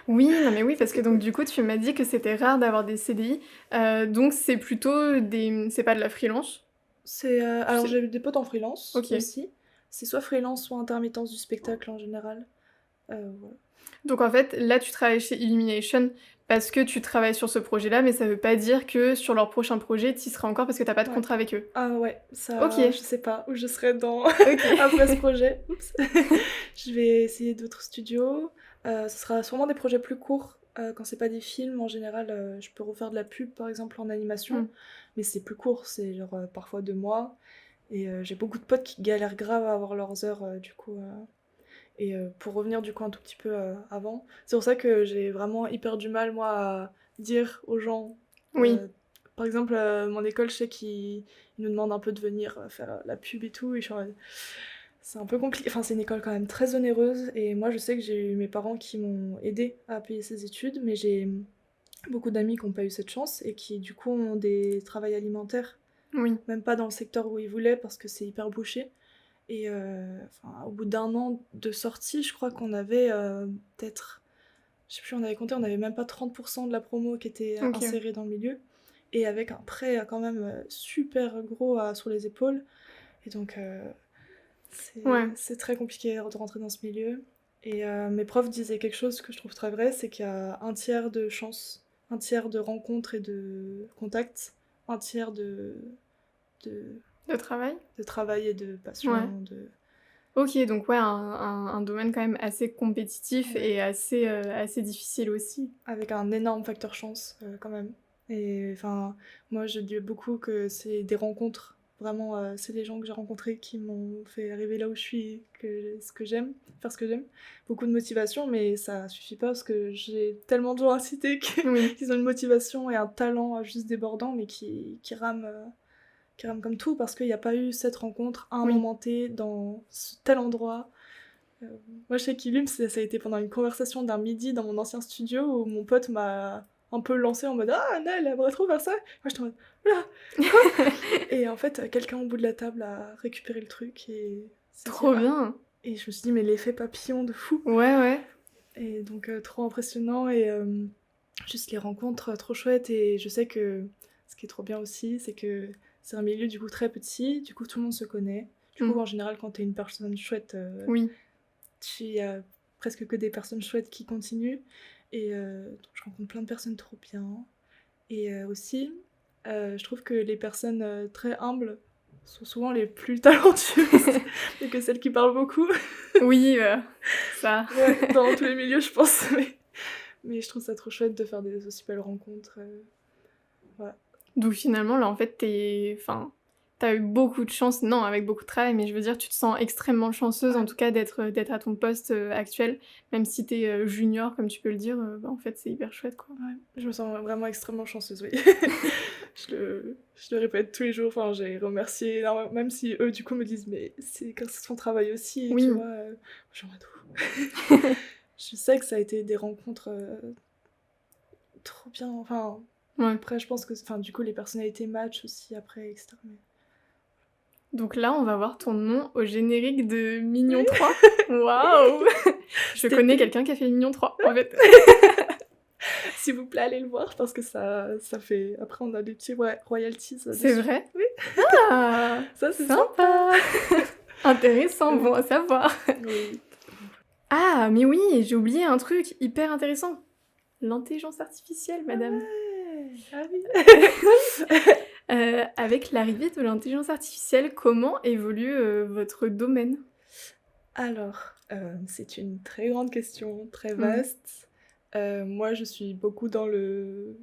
Oui, non mais oui, parce que donc du coup, tu m'as dit que c'était rare d'avoir des CDI. Donc c'est plutôt des... C'est pas de la freelance? Alors sais- j'ai des potes en freelance Ok. aussi. C'est soit freelance, soit intermittence du spectacle en général. Voilà. Donc en fait, là, tu travailles chez Illumination parce que tu travailles sur ce projet-là, mais ça veut pas dire que sur leur prochain projet, tu y seras encore parce que t'as pas de Ouais. contrat avec eux. Ah ouais, ça, Ok. je sais pas où je serai dans Ok. après ce projet. Oups. Je vais essayer d'autres studios. Ce sera sûrement des projets plus courts. Quand c'est pas des films, en général, je peux refaire de la pub, par exemple, en animation. Mm. Mais c'est plus court, c'est genre parfois 2 mois. Et j'ai beaucoup de potes qui galèrent grave à avoir leurs heures, du coup. Et pour revenir du coup un tout petit peu avant, c'est pour ça que j'ai vraiment hyper du mal, moi, à dire aux gens. Oui. Par exemple, mon école, je sais qu'ils nous demandent un peu de venir faire la pub et tout. Et je suis en mode, c'est un peu compliqué. Enfin, c'est une école quand même très onéreuse. Et moi, je sais que j'ai eu mes parents qui m'ont aidé à payer ces études. Mais j'ai beaucoup d'amis qui n'ont pas eu cette chance et qui, du coup, ont des travails alimentaires. Oui. Même pas dans le secteur où ils voulaient parce que c'est hyper bouché. Et au bout d'un an de sortie, je crois qu'on avait peut-être, je sais plus, on avait compté, on avait même pas 30% de la promo qui était Ok. insérée dans le milieu. Et avec un prêt quand même super gros sur les épaules. Et donc, Ouais. c'est très compliqué de rentrer dans ce milieu. Et mes profs disaient quelque chose que je trouve très vrai, c'est qu'il y a un tiers de chance, un tiers de rencontres et de contacts, un tiers de, De travail? de travail et de passion, Ouais. de... Ok, donc ouais, un domaine quand même assez compétitif Ouais. et assez difficile aussi. Avec un énorme facteur chance quand même. Et enfin, moi je dis beaucoup que c'est des rencontres. Vraiment, c'est les gens que j'ai rencontrés qui m'ont fait arriver là où je suis, ce que j'aime, faire ce que j'aime. Beaucoup de motivation, mais ça suffit pas parce que j'ai tellement de gens à citer Oui. qu'ils ont une motivation et un talent juste débordant, mais qui rament comme tout parce qu'il n'y a pas eu cette rencontre à un Oui. moment T dans tel endroit. Moi, je sais qu'Illum, ça a été pendant une conversation d'un midi dans mon ancien studio où mon pote m'a un peu lancé en mode Ah, Nel, elle aimerait trop faire ça. Moi, j'étais en mode Oula, quoi. Et en fait, quelqu'un au bout de la table a récupéré le truc et s'est dit, Trop Ah. bien. Et je me suis dit, mais l'effet papillon de fou. Ouais, ouais. Et donc, trop impressionnant et juste les rencontres trop chouettes. Et je sais que ce qui est trop bien aussi, c'est que c'est un milieu du coup très petit, du coup, tout le monde se connaît. Du coup, en général, quand t'es une personne chouette, Oui. il y a presque que des personnes chouettes qui continuent. Et donc je rencontre plein de personnes trop bien. Et aussi, je trouve que les personnes très humbles sont souvent les plus talentueuses et que celles qui parlent beaucoup. Oui, ça. Ouais, dans tous les milieux, je pense. Mais je trouve ça trop chouette de faire des aussi belles rencontres. Voilà. Donc finalement, là, en fait, t'as eu beaucoup de chance, non, avec beaucoup de travail, mais je veux dire, tu te sens extrêmement chanceuse, en tout cas, d'être à ton poste actuel, même si t'es junior, comme tu peux le dire, bah, en fait, c'est hyper chouette, quoi. Ouais, je me sens vraiment extrêmement chanceuse, oui. je le répète tous les jours, enfin, j'ai remercié énormément, même si eux, du coup, me disent, mais c'est grâce à ton travail aussi, Oui. tu vois. J'en ai tout. Je sais que ça a été des rencontres trop bien, enfin... Ouais. Après, je pense que, enfin, du coup, les personnalités match aussi, après, etc. Mais... Donc là, on va voir ton nom au générique de Mignon 3. Waouh. Je connais quelqu'un qui a fait Mignon 3, en fait. S'il vous plaît, allez le voir, parce que ça fait... Après, on a des petits royalties. C'est vrai? Oui. Ah, ça, c'est sympa. Intéressant, bon à savoir. Oui. Ah, mais oui, j'ai oublié un truc hyper intéressant. L'intelligence artificielle, madame. Ah oui. Avec l'arrivée de l'intelligence artificielle, comment évolue votre domaine? Alors, c'est une très grande question, très vaste. Moi, je suis beaucoup dans le...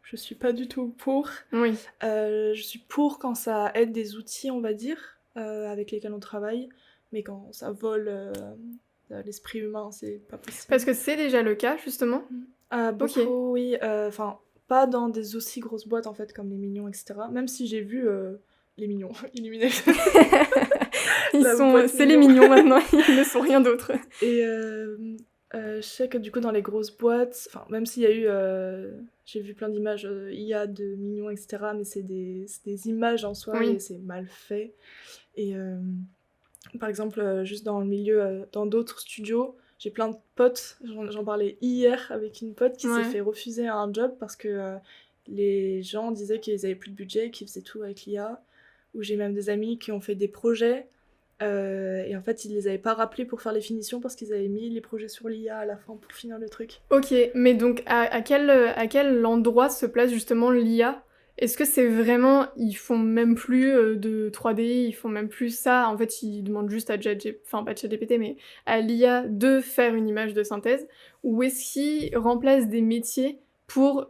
Je suis pas du tout pour. Oui. Je suis pour quand ça aide des outils, on va dire, avec lesquels on travaille, mais quand ça vole l'esprit humain, c'est pas possible. Parce que c'est déjà le cas, justement. Beaucoup, oui. Enfin, pas dans des aussi grosses boîtes, en fait, comme les Mignons, etc. Même si j'ai vu les Mignons illuminés. C'est les Mignons maintenant, ils ne sont rien d'autre. Et je sais que du coup, dans les grosses boîtes, même s'il y a eu... j'ai vu plein d'images IA de Mignons, etc. Mais c'est des images en soi et c'est mal fait. Et par exemple, juste dans le milieu, dans d'autres studios, j'ai plein de potes, j'en parlais hier avec une pote qui s'est fait refuser un job parce que les gens disaient qu'ils avaient plus de budget, qu'ils faisaient tout avec l'IA. Ou j'ai même des amis qui ont fait des projets et en fait ils les avaient pas rappelés pour faire les finitions parce qu'ils avaient mis les projets sur l'IA à la fin pour finir le truc. Ok, mais donc à quel endroit se place justement l'IA ? Est-ce que c'est vraiment, ils font même plus de 3D, ils font même plus ça, en fait ils demandent juste à ChatGPT, mais à l'IA de faire une image de synthèse, ou est-ce qu'ils remplacent des métiers pour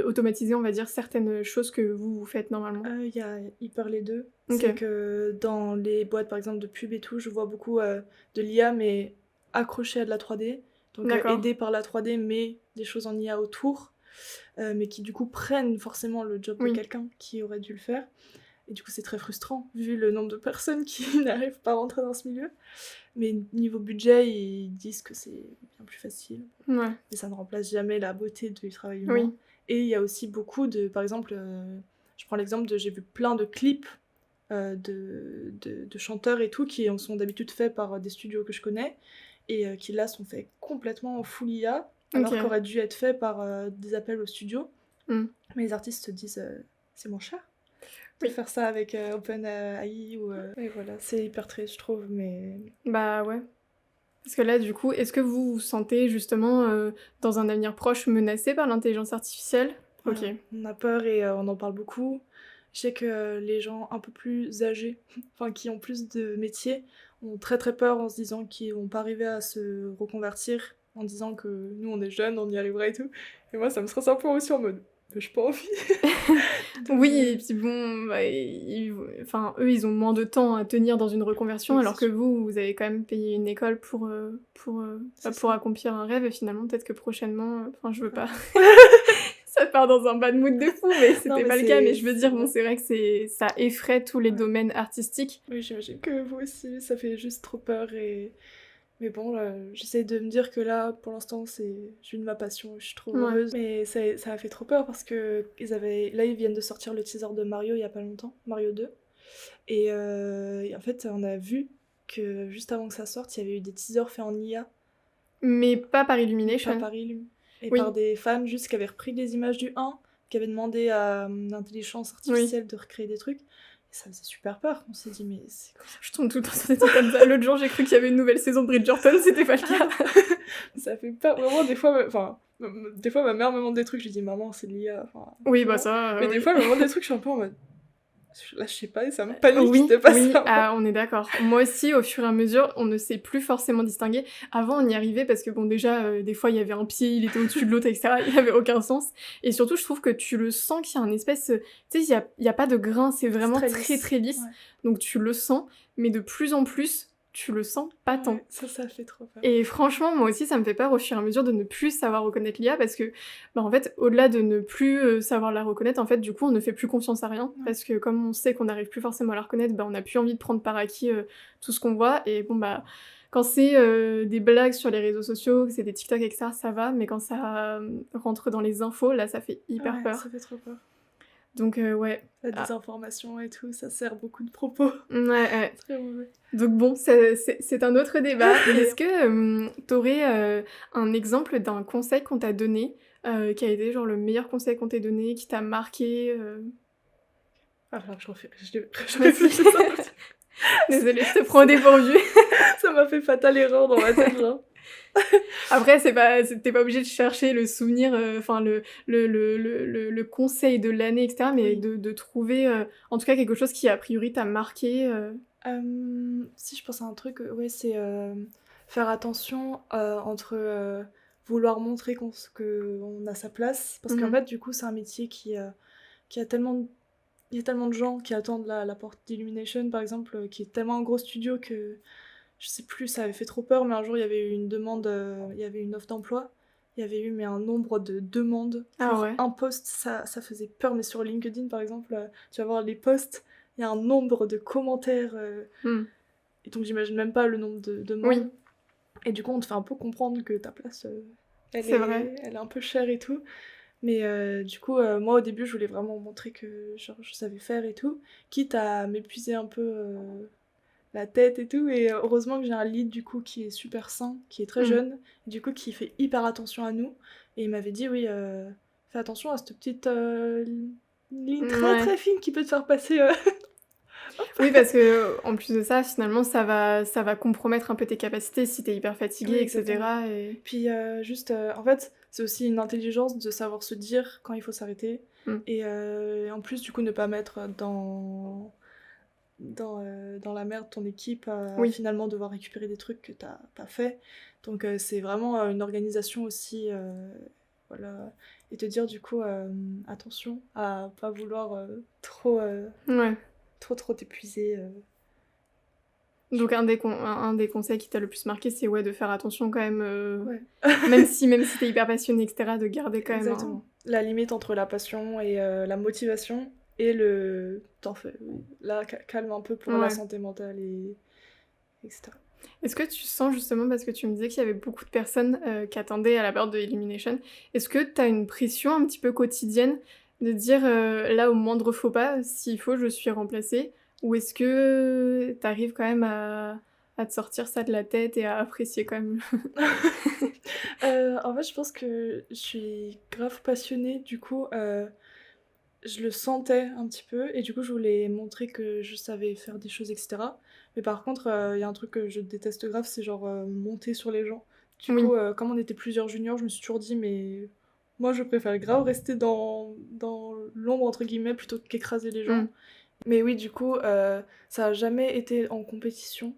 automatiser, on va dire, certaines choses que vous faites normalement ? Il y a hyper les deux. C'est que dans les boîtes par exemple de pub et tout, je vois beaucoup de l'IA mais accroché à de la 3D, donc aidé par la 3D mais des choses en IA autour. Mais qui du coup prennent forcément le job de quelqu'un qui aurait dû le faire. Et du coup c'est très frustrant, vu le nombre de personnes qui n'arrivent pas à rentrer dans ce milieu. Mais niveau budget, ils disent que c'est bien plus facile. Ouais. Et ça ne remplace jamais la beauté du travail humain. Et il y a aussi beaucoup de... Par exemple, je prends l'exemple de... J'ai vu plein de clips de chanteurs et tout qui sont d'habitude faits par des studios que je connais et qui là sont faits complètement en full IA. Alors qu'aurait dû être fait par des appels au studio. Mais les artistes se disent c'est moins cher de faire ça avec OpenAI ou... Et voilà, c'est hyper triste, je trouve, mais... Bah ouais. Parce que là, du coup, est-ce que vous vous sentez justement dans un avenir proche menacé par l'intelligence artificielle ? Ok. On a peur et on en parle beaucoup. Je sais que les gens un peu plus âgés, qui ont plus de métiers, ont très très peur en se disant qu'ils vont pas arriver à se reconvertir en disant que nous on est jeunes, on y arrivera et tout. Et moi ça me stresse un peu aussi en mode j'ai pas envie. Oui, et puis bon, eux ils ont moins de temps à tenir dans une reconversion alors que vous avez quand même payé une école pour accomplir un rêve et finalement peut-être que prochainement, je veux pas... Ça part dans un bad mood de fou, mais c'était pas le cas. Mais je veux dire, bon, c'est vrai que ça effraie tous les domaines artistiques. Oui, j'imagine que vous aussi, ça fait juste trop peur. Mais bon, j'essaie de me dire que là, pour l'instant, c'est juste ma passion, je suis trop heureuse. Mais ça a fait trop peur parce que ils viennent de sortir le teaser de Mario il y a pas longtemps, Mario 2. Et en fait, on a vu que juste avant que ça sorte, il y avait eu des teasers faits en IA. Mais pas par Illumination. Pas par Illum. Et par des fans juste qui avaient repris des images du 1, qui avaient demandé à l'intelligence artificielle de recréer des trucs. Et ça faisait super peur. On s'est dit, mais c'est quoi ça ? Je tombe tout le temps sur des trucs comme ça. L'autre jour, j'ai cru qu'il y avait une nouvelle saison de Bridgerton, c'était pas le cas. Ça fait peur. Vraiment, des fois, ma mère me demande des trucs, je lui dis, maman, c'est de l'IA. Oui, bah ça. Mais des fois, elle me demande des trucs, je suis un peu en mode. Là, je sais pas, et ça me panique de pas savoir. On est d'accord. Moi aussi, au fur et à mesure, on ne sait plus forcément distinguer. Avant, on y arrivait parce que, bon, déjà, des fois, il y avait un pied, il était au-dessus de l'autre, etc. Il n'y avait aucun sens. Et surtout, je trouve que tu le sens qu'il y a un espèce... Tu sais, il n'y a pas de grain, c'est vraiment très, très lisse. Ouais. Donc, tu le sens, mais de plus en plus... tu le sens pas tant. Ça fait trop peur. Et franchement, moi aussi, ça me fait peur au fur et à mesure de ne plus savoir reconnaître l'IA parce que, en fait, au-delà de ne plus savoir la reconnaître, en fait, du coup, on ne fait plus confiance à rien parce que comme on sait qu'on n'arrive plus forcément à la reconnaître, on n'a plus envie de prendre par acquis tout ce qu'on voit. Et bon, quand c'est des blagues sur les réseaux sociaux, que c'est des TikTok, etc., ça va, mais quand ça rentre dans les infos, là, ça fait hyper peur. Ça fait trop peur. Donc, ouais. La désinformation et tout, ça sert beaucoup de propos. Ouais. Très mauvais. Donc bon, c'est un autre débat. Est-ce que t'aurais un exemple d'un conseil qu'on t'a donné, qui a été genre le meilleur conseil qu'on t'ait donné, qui t'a marqué je refais ça. Désolée, je te prends au dépourvu. Ça m'a fait fatale erreur dans ma tête, là. Après, t'es pas obligé de chercher le souvenir, le conseil de l'année, etc., mais de trouver, en tout cas, quelque chose qui, a priori, t'a marqué. Si je pense à un truc, ouais, c'est faire attention entre vouloir montrer qu'on a sa place, parce qu'en fait, du coup, c'est un métier qui a tellement il y a tellement de gens qui attendent la porte d'Illumination, par exemple, qui est tellement un gros studio que je sais plus, ça avait fait trop peur, mais un jour il y avait eu une demande, il y avait une offre d'emploi, il y avait eu mais un nombre de demandes pour un poste, ça faisait peur, mais sur LinkedIn par exemple, tu vas voir les posts, il y a un nombre de commentaires, et donc j'imagine même pas le nombre de demandes, et du coup on te fait un peu comprendre que ta place, elle est un peu chère et tout. Mais du coup, moi au début, je voulais vraiment montrer que genre, je savais faire et tout, quitte à m'épuiser un peu la tête et tout. Et heureusement que j'ai un lead du coup qui est super sain, qui est très jeune, et du coup qui fait hyper attention à nous. Et il m'avait dit, oui, fais attention à cette petite ligne très très fine qui peut te faire passer. Oui, parce que en plus de ça, finalement, ça va compromettre un peu tes capacités si t'es hyper fatigué, Oui, etc. Et... Puis juste, en fait, c'est aussi une intelligence de savoir se dire quand il faut s'arrêter. Et en plus, du coup, ne pas mettre dans la merde ton équipe à finalement devoir récupérer des trucs que t'as pas fait. Donc c'est vraiment une organisation aussi, voilà. Et te dire du coup, attention à pas vouloir trop t'épuiser. Donc un des conseils qui t'a le plus marqué, c'est de faire attention quand même, même si t'es hyper passionné, etc., de garder quand Exactement. La limite entre la passion et la motivation et le t'en fais, là calme un peu pour la santé mentale et etc. Est-ce que tu sens justement, parce que tu me disais qu'il y avait beaucoup de personnes qui attendaient à la porte de Illumination, est-ce que t'as une pression un petit peu quotidienne de dire là au moindre faux pas, s'il faut je suis remplacée, ou est-ce que t'arrives quand même à te sortir ça de la tête et à apprécier quand même En fait, je pense que je suis grave passionnée, du coup, je le sentais un petit peu, et du coup, je voulais montrer que je savais faire des choses, etc. Mais par contre, il y a un truc que je déteste grave, c'est genre monter sur les gens. Du coup, comme on était plusieurs juniors, je me suis toujours dit, mais moi, je préfère grave rester dans l'ombre, entre guillemets, plutôt qu'écraser les gens. Mais oui, du coup, ça a jamais été en compétition.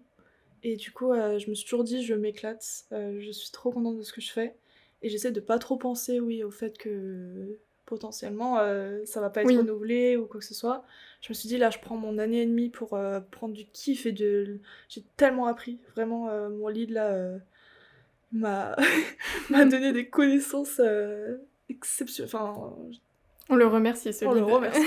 Et du coup, je me suis toujours dit, je m'éclate, je suis trop contente de ce que je fais. Et j'essaie de pas trop penser, oui, au fait que potentiellement ça va pas être renouvelé ou quoi que ce soit. Je me suis dit, là, je prends mon année et demie pour prendre du kiff et de. J'ai tellement appris. Vraiment, mon lead là m'a m'a donné des connaissances exceptionnelles. Enfin, on le remercie, ce on le lead. remercie.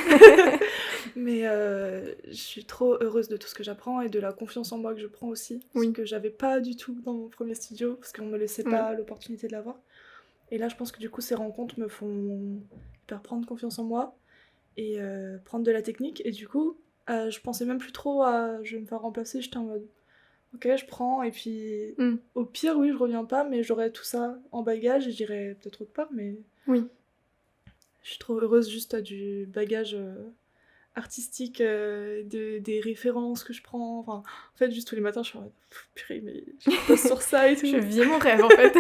Mais je suis trop heureuse de tout ce que j'apprends et de la confiance en moi que je prends aussi. Ce que j'avais pas du tout dans mon premier studio, parce qu'on me laissait pas l'opportunité de l'avoir. Et là, je pense que du coup, ces rencontres me font faire prendre confiance en moi et prendre de la technique. Et du coup, je pensais même plus trop à je vais me faire remplacer. J'étais en mode ok, je prends. Et puis au pire, oui, je reviens pas, mais j'aurai tout ça en bagage et j'irai peut-être autre part. Mais je suis trop heureuse juste du bagage artistique, des références que je prends. Enfin, en fait, juste tous les matins, je suis en mode purée, mais je bosse sur ça et tout. Je vis mon rêve en fait.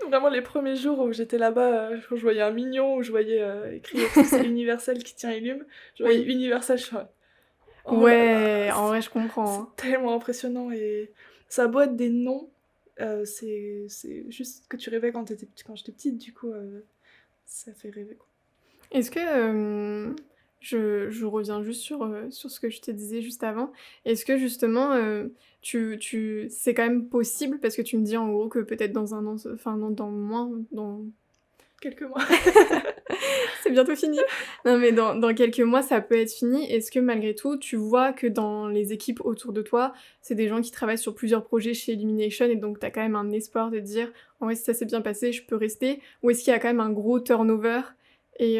Vraiment, les premiers jours où j'étais là-bas, quand je voyais un mignon, où je voyais écrit parce que c'est Universal qui tient Illume, je voyais Universal, je suis en mode oh là là, en vrai, je comprends. c'est tellement impressionnant et ça a beau être des noms, c'est juste ce que tu rêvais quand j'étais petite, du coup, ça fait rêver quoi. Est-ce que je reviens juste sur ce que je te disais juste avant. Est-ce que justement, c'est quand même possible, parce que tu me dis en gros que peut-être dans un an, enfin non, dans quelques mois. C'est bientôt fini. Non mais dans quelques mois, ça peut être fini. Est-ce que malgré tout, tu vois que dans les équipes autour de toi, c'est des gens qui travaillent sur plusieurs projets chez Illumination et donc t'as quand même un espoir de dire en vrai si ça s'est bien passé, je peux rester, ou est-ce qu'il y a quand même un gros turnover et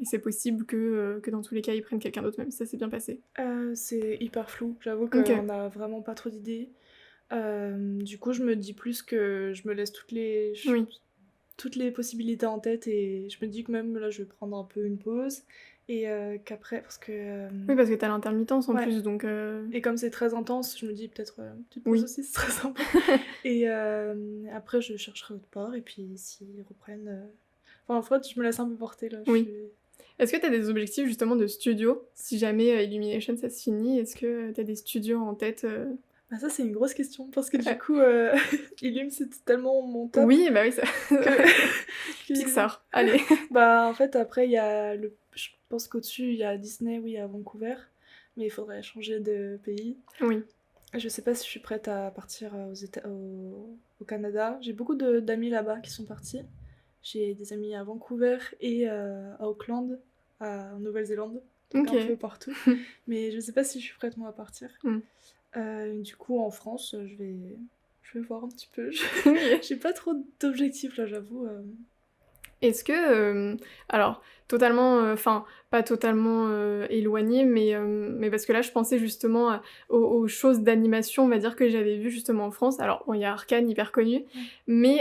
c'est possible que dans tous les cas ils prennent quelqu'un d'autre même si ça s'est bien passé? C'est hyper flou, j'avoue qu'on a vraiment pas trop d'idées. Du coup, je me dis plus que je me laisse toutes les possibilités en tête et je me dis que même là, je vais prendre un peu une pause et qu'après, parce que. Oui, parce que t'as l'intermittence en plus, donc. Et comme c'est très intense, je me dis peut-être une petite pause aussi, c'est très sympa. Et après, je chercherai autre part et puis s'ils reprennent. Enfin, en fait, je me laisse un peu porter là. Est-ce que tu as des objectifs justement de studio? Si jamais Illumination ça se finit, est-ce que tu as des studios en tête? Bah ça, c'est une grosse question parce que du coup, Illum, c'était tellement mon top Oui, bah oui, ça... que... Pixar, allez. Bah en fait, après, il y a le... Je pense qu'au-dessus, il y a Disney, oui, à Vancouver, mais il faudrait changer de pays. Oui. Je sais pas si je suis prête à partir au Canada. J'ai beaucoup d'amis là-bas qui sont partis. J'ai des amis à Vancouver et à Auckland, en Nouvelle-Zélande, donc un peu partout. Mais je sais pas si je suis prête moi à partir. Du coup, en France, je vais voir un petit peu. J'ai pas trop d'objectifs là, j'avoue. Est-ce que, alors, totalement, enfin, pas totalement éloigné, mais parce que là, je pensais justement aux choses d'animation, on va dire, que j'avais vues justement en France. Alors, bon, il y a Arcane, hyper connu, mais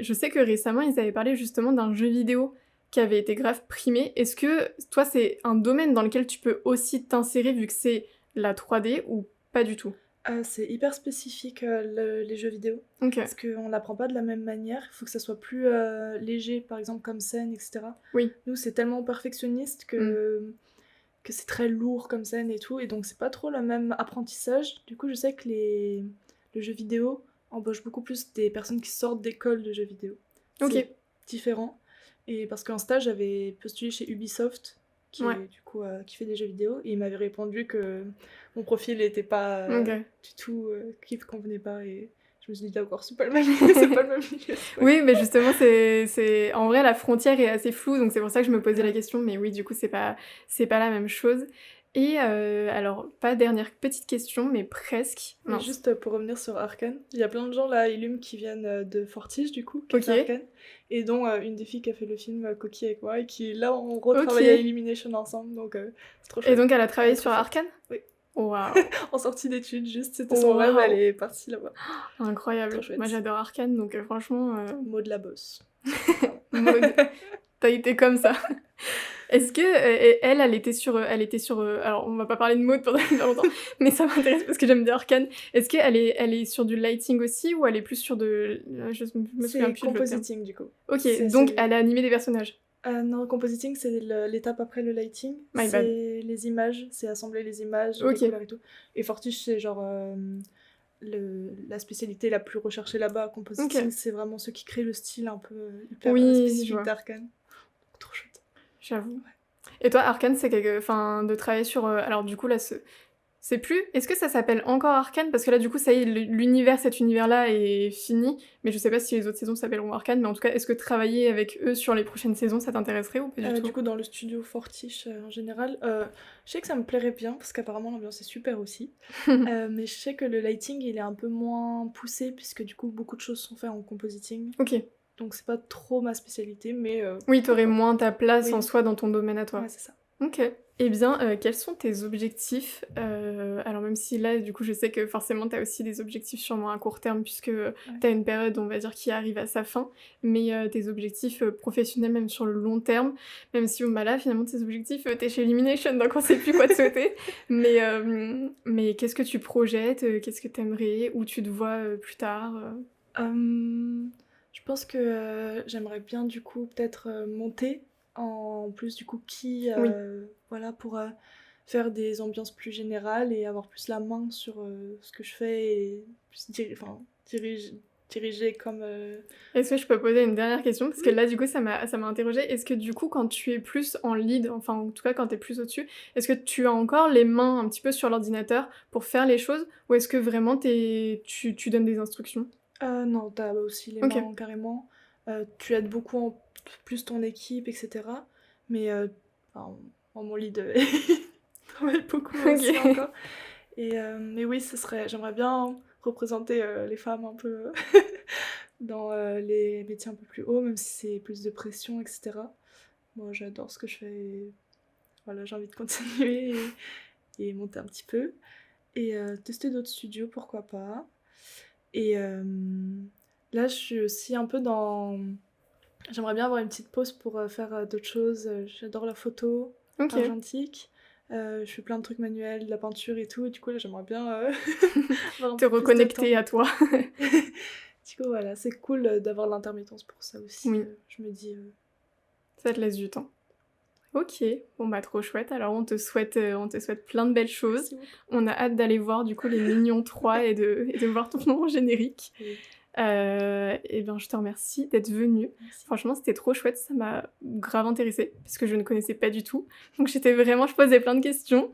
je sais que récemment, ils avaient parlé justement d'un jeu vidéo qui avait été grave primé. Est-ce que, toi, c'est un domaine dans lequel tu peux aussi t'insérer, vu que c'est la 3D, ou pas du tout? C'est hyper spécifique les jeux vidéo. Parce qu'on l'apprend pas de la même manière. Il faut que ça soit plus léger, par exemple, comme scène, etc. Oui. Nous, c'est tellement perfectionniste que c'est très lourd comme scène et tout. Et donc, c'est pas trop le même apprentissage. Du coup, je sais que le jeu vidéo embauche beaucoup plus des personnes qui sortent d'école de jeux vidéo. C'est différent. Et parce qu'en stage, j'avais postulé chez Ubisoft, qui fait des jeux vidéo, et il m'avait répondu que mon profil n'était pas du tout qui ne convenait pas, et je me suis dit d'accord, c'est pas le même milieu. Oui, mais justement, c'est en vrai la frontière est assez floue, donc c'est pour ça que je me posais la question, mais oui, du coup, c'est pas la même chose. Et alors, pas dernière petite question, mais presque. Mais juste pour revenir sur Arcane, il y a plein de gens là à Illum qui viennent de Fortige, du coup, qui fait Arcane, et dont une des filles qui a fait le film Coquille avec moi, et qui là on retravaille à Illumination ensemble, donc c'est trop chouette. Et donc elle a travaillé sur Arcane? Oui. Waouh. En sortie d'études, juste, c'était son rêve, elle est partie là-bas. Incroyable. Moi j'adore Arcane, donc franchement... Mot de la bosse. Mode. T'as été comme ça. Est-ce que elle était sur alors on va pas parler de mode pendant hyper longtemps, mais ça m'intéresse parce que j'aime bien Arcane. Est-ce qu'elle est sur du lighting aussi, ou elle est plus sur de... je me souviens plus. C'est compositing du coup. Ok, donc elle a animé des personnages. Non, compositing c'est l'étape après le lighting. C'est les images, c'est assembler les images, les couleurs et tout. Et Fortige c'est genre la spécialité la plus recherchée là-bas. Compositing c'est vraiment ceux qui créent le style un peu hyper spécifique d'Arcane. Trop chouette. J'avoue. Ouais. Et toi, Arcane, c'est de travailler sur... alors du coup, là, c'est plus... Est-ce que ça s'appelle encore Arcane? Parce que là, du coup, ça y est, cet univers-là est fini. Mais je sais pas si les autres saisons s'appelleront Arcane. Mais en tout cas, est-ce que travailler avec eux sur les prochaines saisons, ça t'intéresserait ou pas du tout? Du coup, dans le studio Fortiche, en général, je sais que ça me plairait bien, parce qu'apparemment, l'ambiance est super aussi. Mais je sais que le lighting, il est un peu moins poussé, puisque du coup, beaucoup de choses sont faites en compositing. Ok. Donc c'est pas trop ma spécialité, mais... oui, t'aurais moins ta place en soi dans ton domaine à toi. Ouais, c'est ça. Ok. Eh bien, quels sont tes objectifs? Alors même si là, du coup, je sais que forcément, t'as aussi des objectifs sûrement à court terme, puisque t'as une période, on va dire, qui arrive à sa fin, mais tes objectifs professionnels, même sur le long terme, même si, là, finalement, tes objectifs, t'es chez Illumination, donc on sait plus quoi te souhaiter, mais qu'est-ce que tu projettes? Qu'est-ce que t'aimerais? Où tu te vois plus tard? Je pense que j'aimerais bien, du coup, peut-être monter en plus, du coup, voilà, pour faire des ambiances plus générales et avoir plus la main sur ce que je fais et plus diriger comme... Est-ce que je peux poser une dernière question? Parce que là, du coup, ça m'a interrogée. Est-ce que, du coup, quand tu es plus en lead, enfin, en tout cas, quand t'es plus au-dessus, est-ce que tu as encore les mains un petit peu sur l'ordinateur pour faire les choses? Ou est-ce que vraiment tu donnes des instructions? Non, t'as aussi les mains carrément. Tu aides beaucoup plus ton équipe, etc. Mais mon lead travaille beaucoup aussi encore. Mais oui, j'aimerais bien représenter les femmes un peu dans les métiers un peu plus hauts, même si c'est plus de pression, etc. Moi, j'adore ce que je fais. Et voilà, j'ai envie de continuer et monter un petit peu. Et tester d'autres studios, pourquoi pas. Et là, je suis aussi un peu dans... J'aimerais bien avoir une petite pause pour faire d'autres choses. J'adore la photo argentique. Je fais plein de trucs manuels, de la peinture et tout. Et du coup, là, j'aimerais bien te reconnecter à toi. Du coup, voilà, c'est cool d'avoir l'intermittence pour ça aussi. Oui. Je me dis... Ça te laisse du temps. OK, bon bah trop chouette. Alors on te souhaite plein de belles choses. On a hâte d'aller voir du coup les Minions 3 et de voir ton nom en générique. Oui. Et ben je te remercie d'être venue. Merci. Franchement, c'était trop chouette, ça m'a grave intéressée parce que je ne connaissais pas du tout. Donc je posais plein de questions,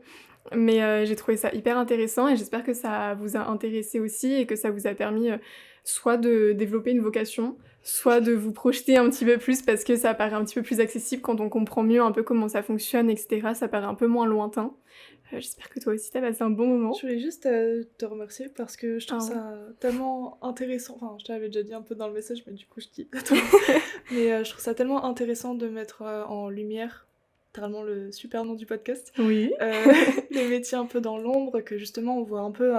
mais j'ai trouvé ça hyper intéressant et j'espère que ça vous a intéressé aussi et que ça vous a permis, soit de développer une vocation, soit de vous projeter un petit peu plus parce que ça paraît un petit peu plus accessible quand on comprend mieux un peu comment ça fonctionne et cetera. Ça paraît un peu moins lointain. J'espère que toi aussi tu as passé un bon moment. Je voulais juste, te remercier parce que je trouve ça tellement intéressant. Enfin, je t'avais déjà dit un peu dans le message, mais du coup, je dis à toi. Mais je trouve ça tellement intéressant de mettre, en lumière, littéralement le super nom du podcast, Oui. les métiers un peu dans l'ombre, que justement on voit un peu,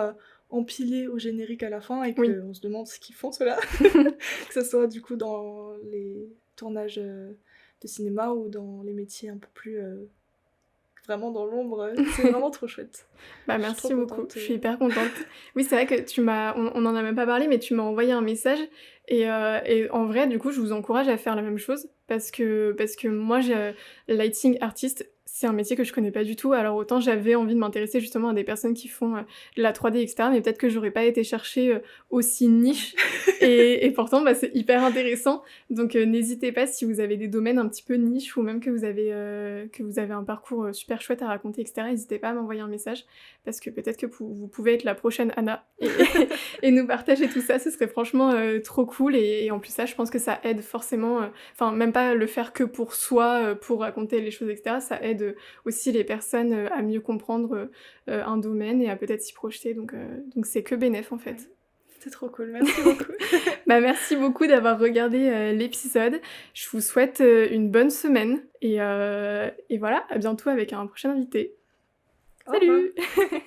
empilés au générique à la fin et Oui. qu'on se demande ce qu'ils font ceux-là. Que ce soit du coup dans les tournages, de cinéma ou dans les métiers un peu plus, vraiment dans l'ombre, c'est vraiment trop chouette. Bah, Je suis merci trop beaucoup, contente, je suis hyper contente. Oui, c'est vrai que on en a même pas parlé, mais tu m'as envoyé un message et en vrai, du coup, je vous encourage à faire la même chose parce que moi, lighting artist, c'est un métier que je connais pas du tout. Alors autant j'avais envie de m'intéresser justement à des personnes qui font, de la 3D et cetera, mais peut-être que j'aurais pas été chercher, aussi niche et pourtant, bah, c'est hyper intéressant. Donc n'hésitez pas si vous avez des domaines un petit peu niche ou même que vous avez un parcours, super chouette à raconter et cetera, n'hésitez pas à m'envoyer un message parce que peut-être que vous pouvez être la prochaine Anna et nous partager tout ça, ce serait franchement, trop cool et en plus ça, je pense que ça aide forcément, enfin même pas le faire que pour soi, pour raconter les choses et cetera, ça aide, aussi les personnes, à mieux comprendre, un domaine et à peut-être s'y projeter donc c'est que bénef en fait. C'est trop cool, merci beaucoup. Bah, merci beaucoup d'avoir regardé, l'épisode. Je vous souhaite, une bonne semaine et voilà, à bientôt avec un prochain invité. Au revoir. Salut!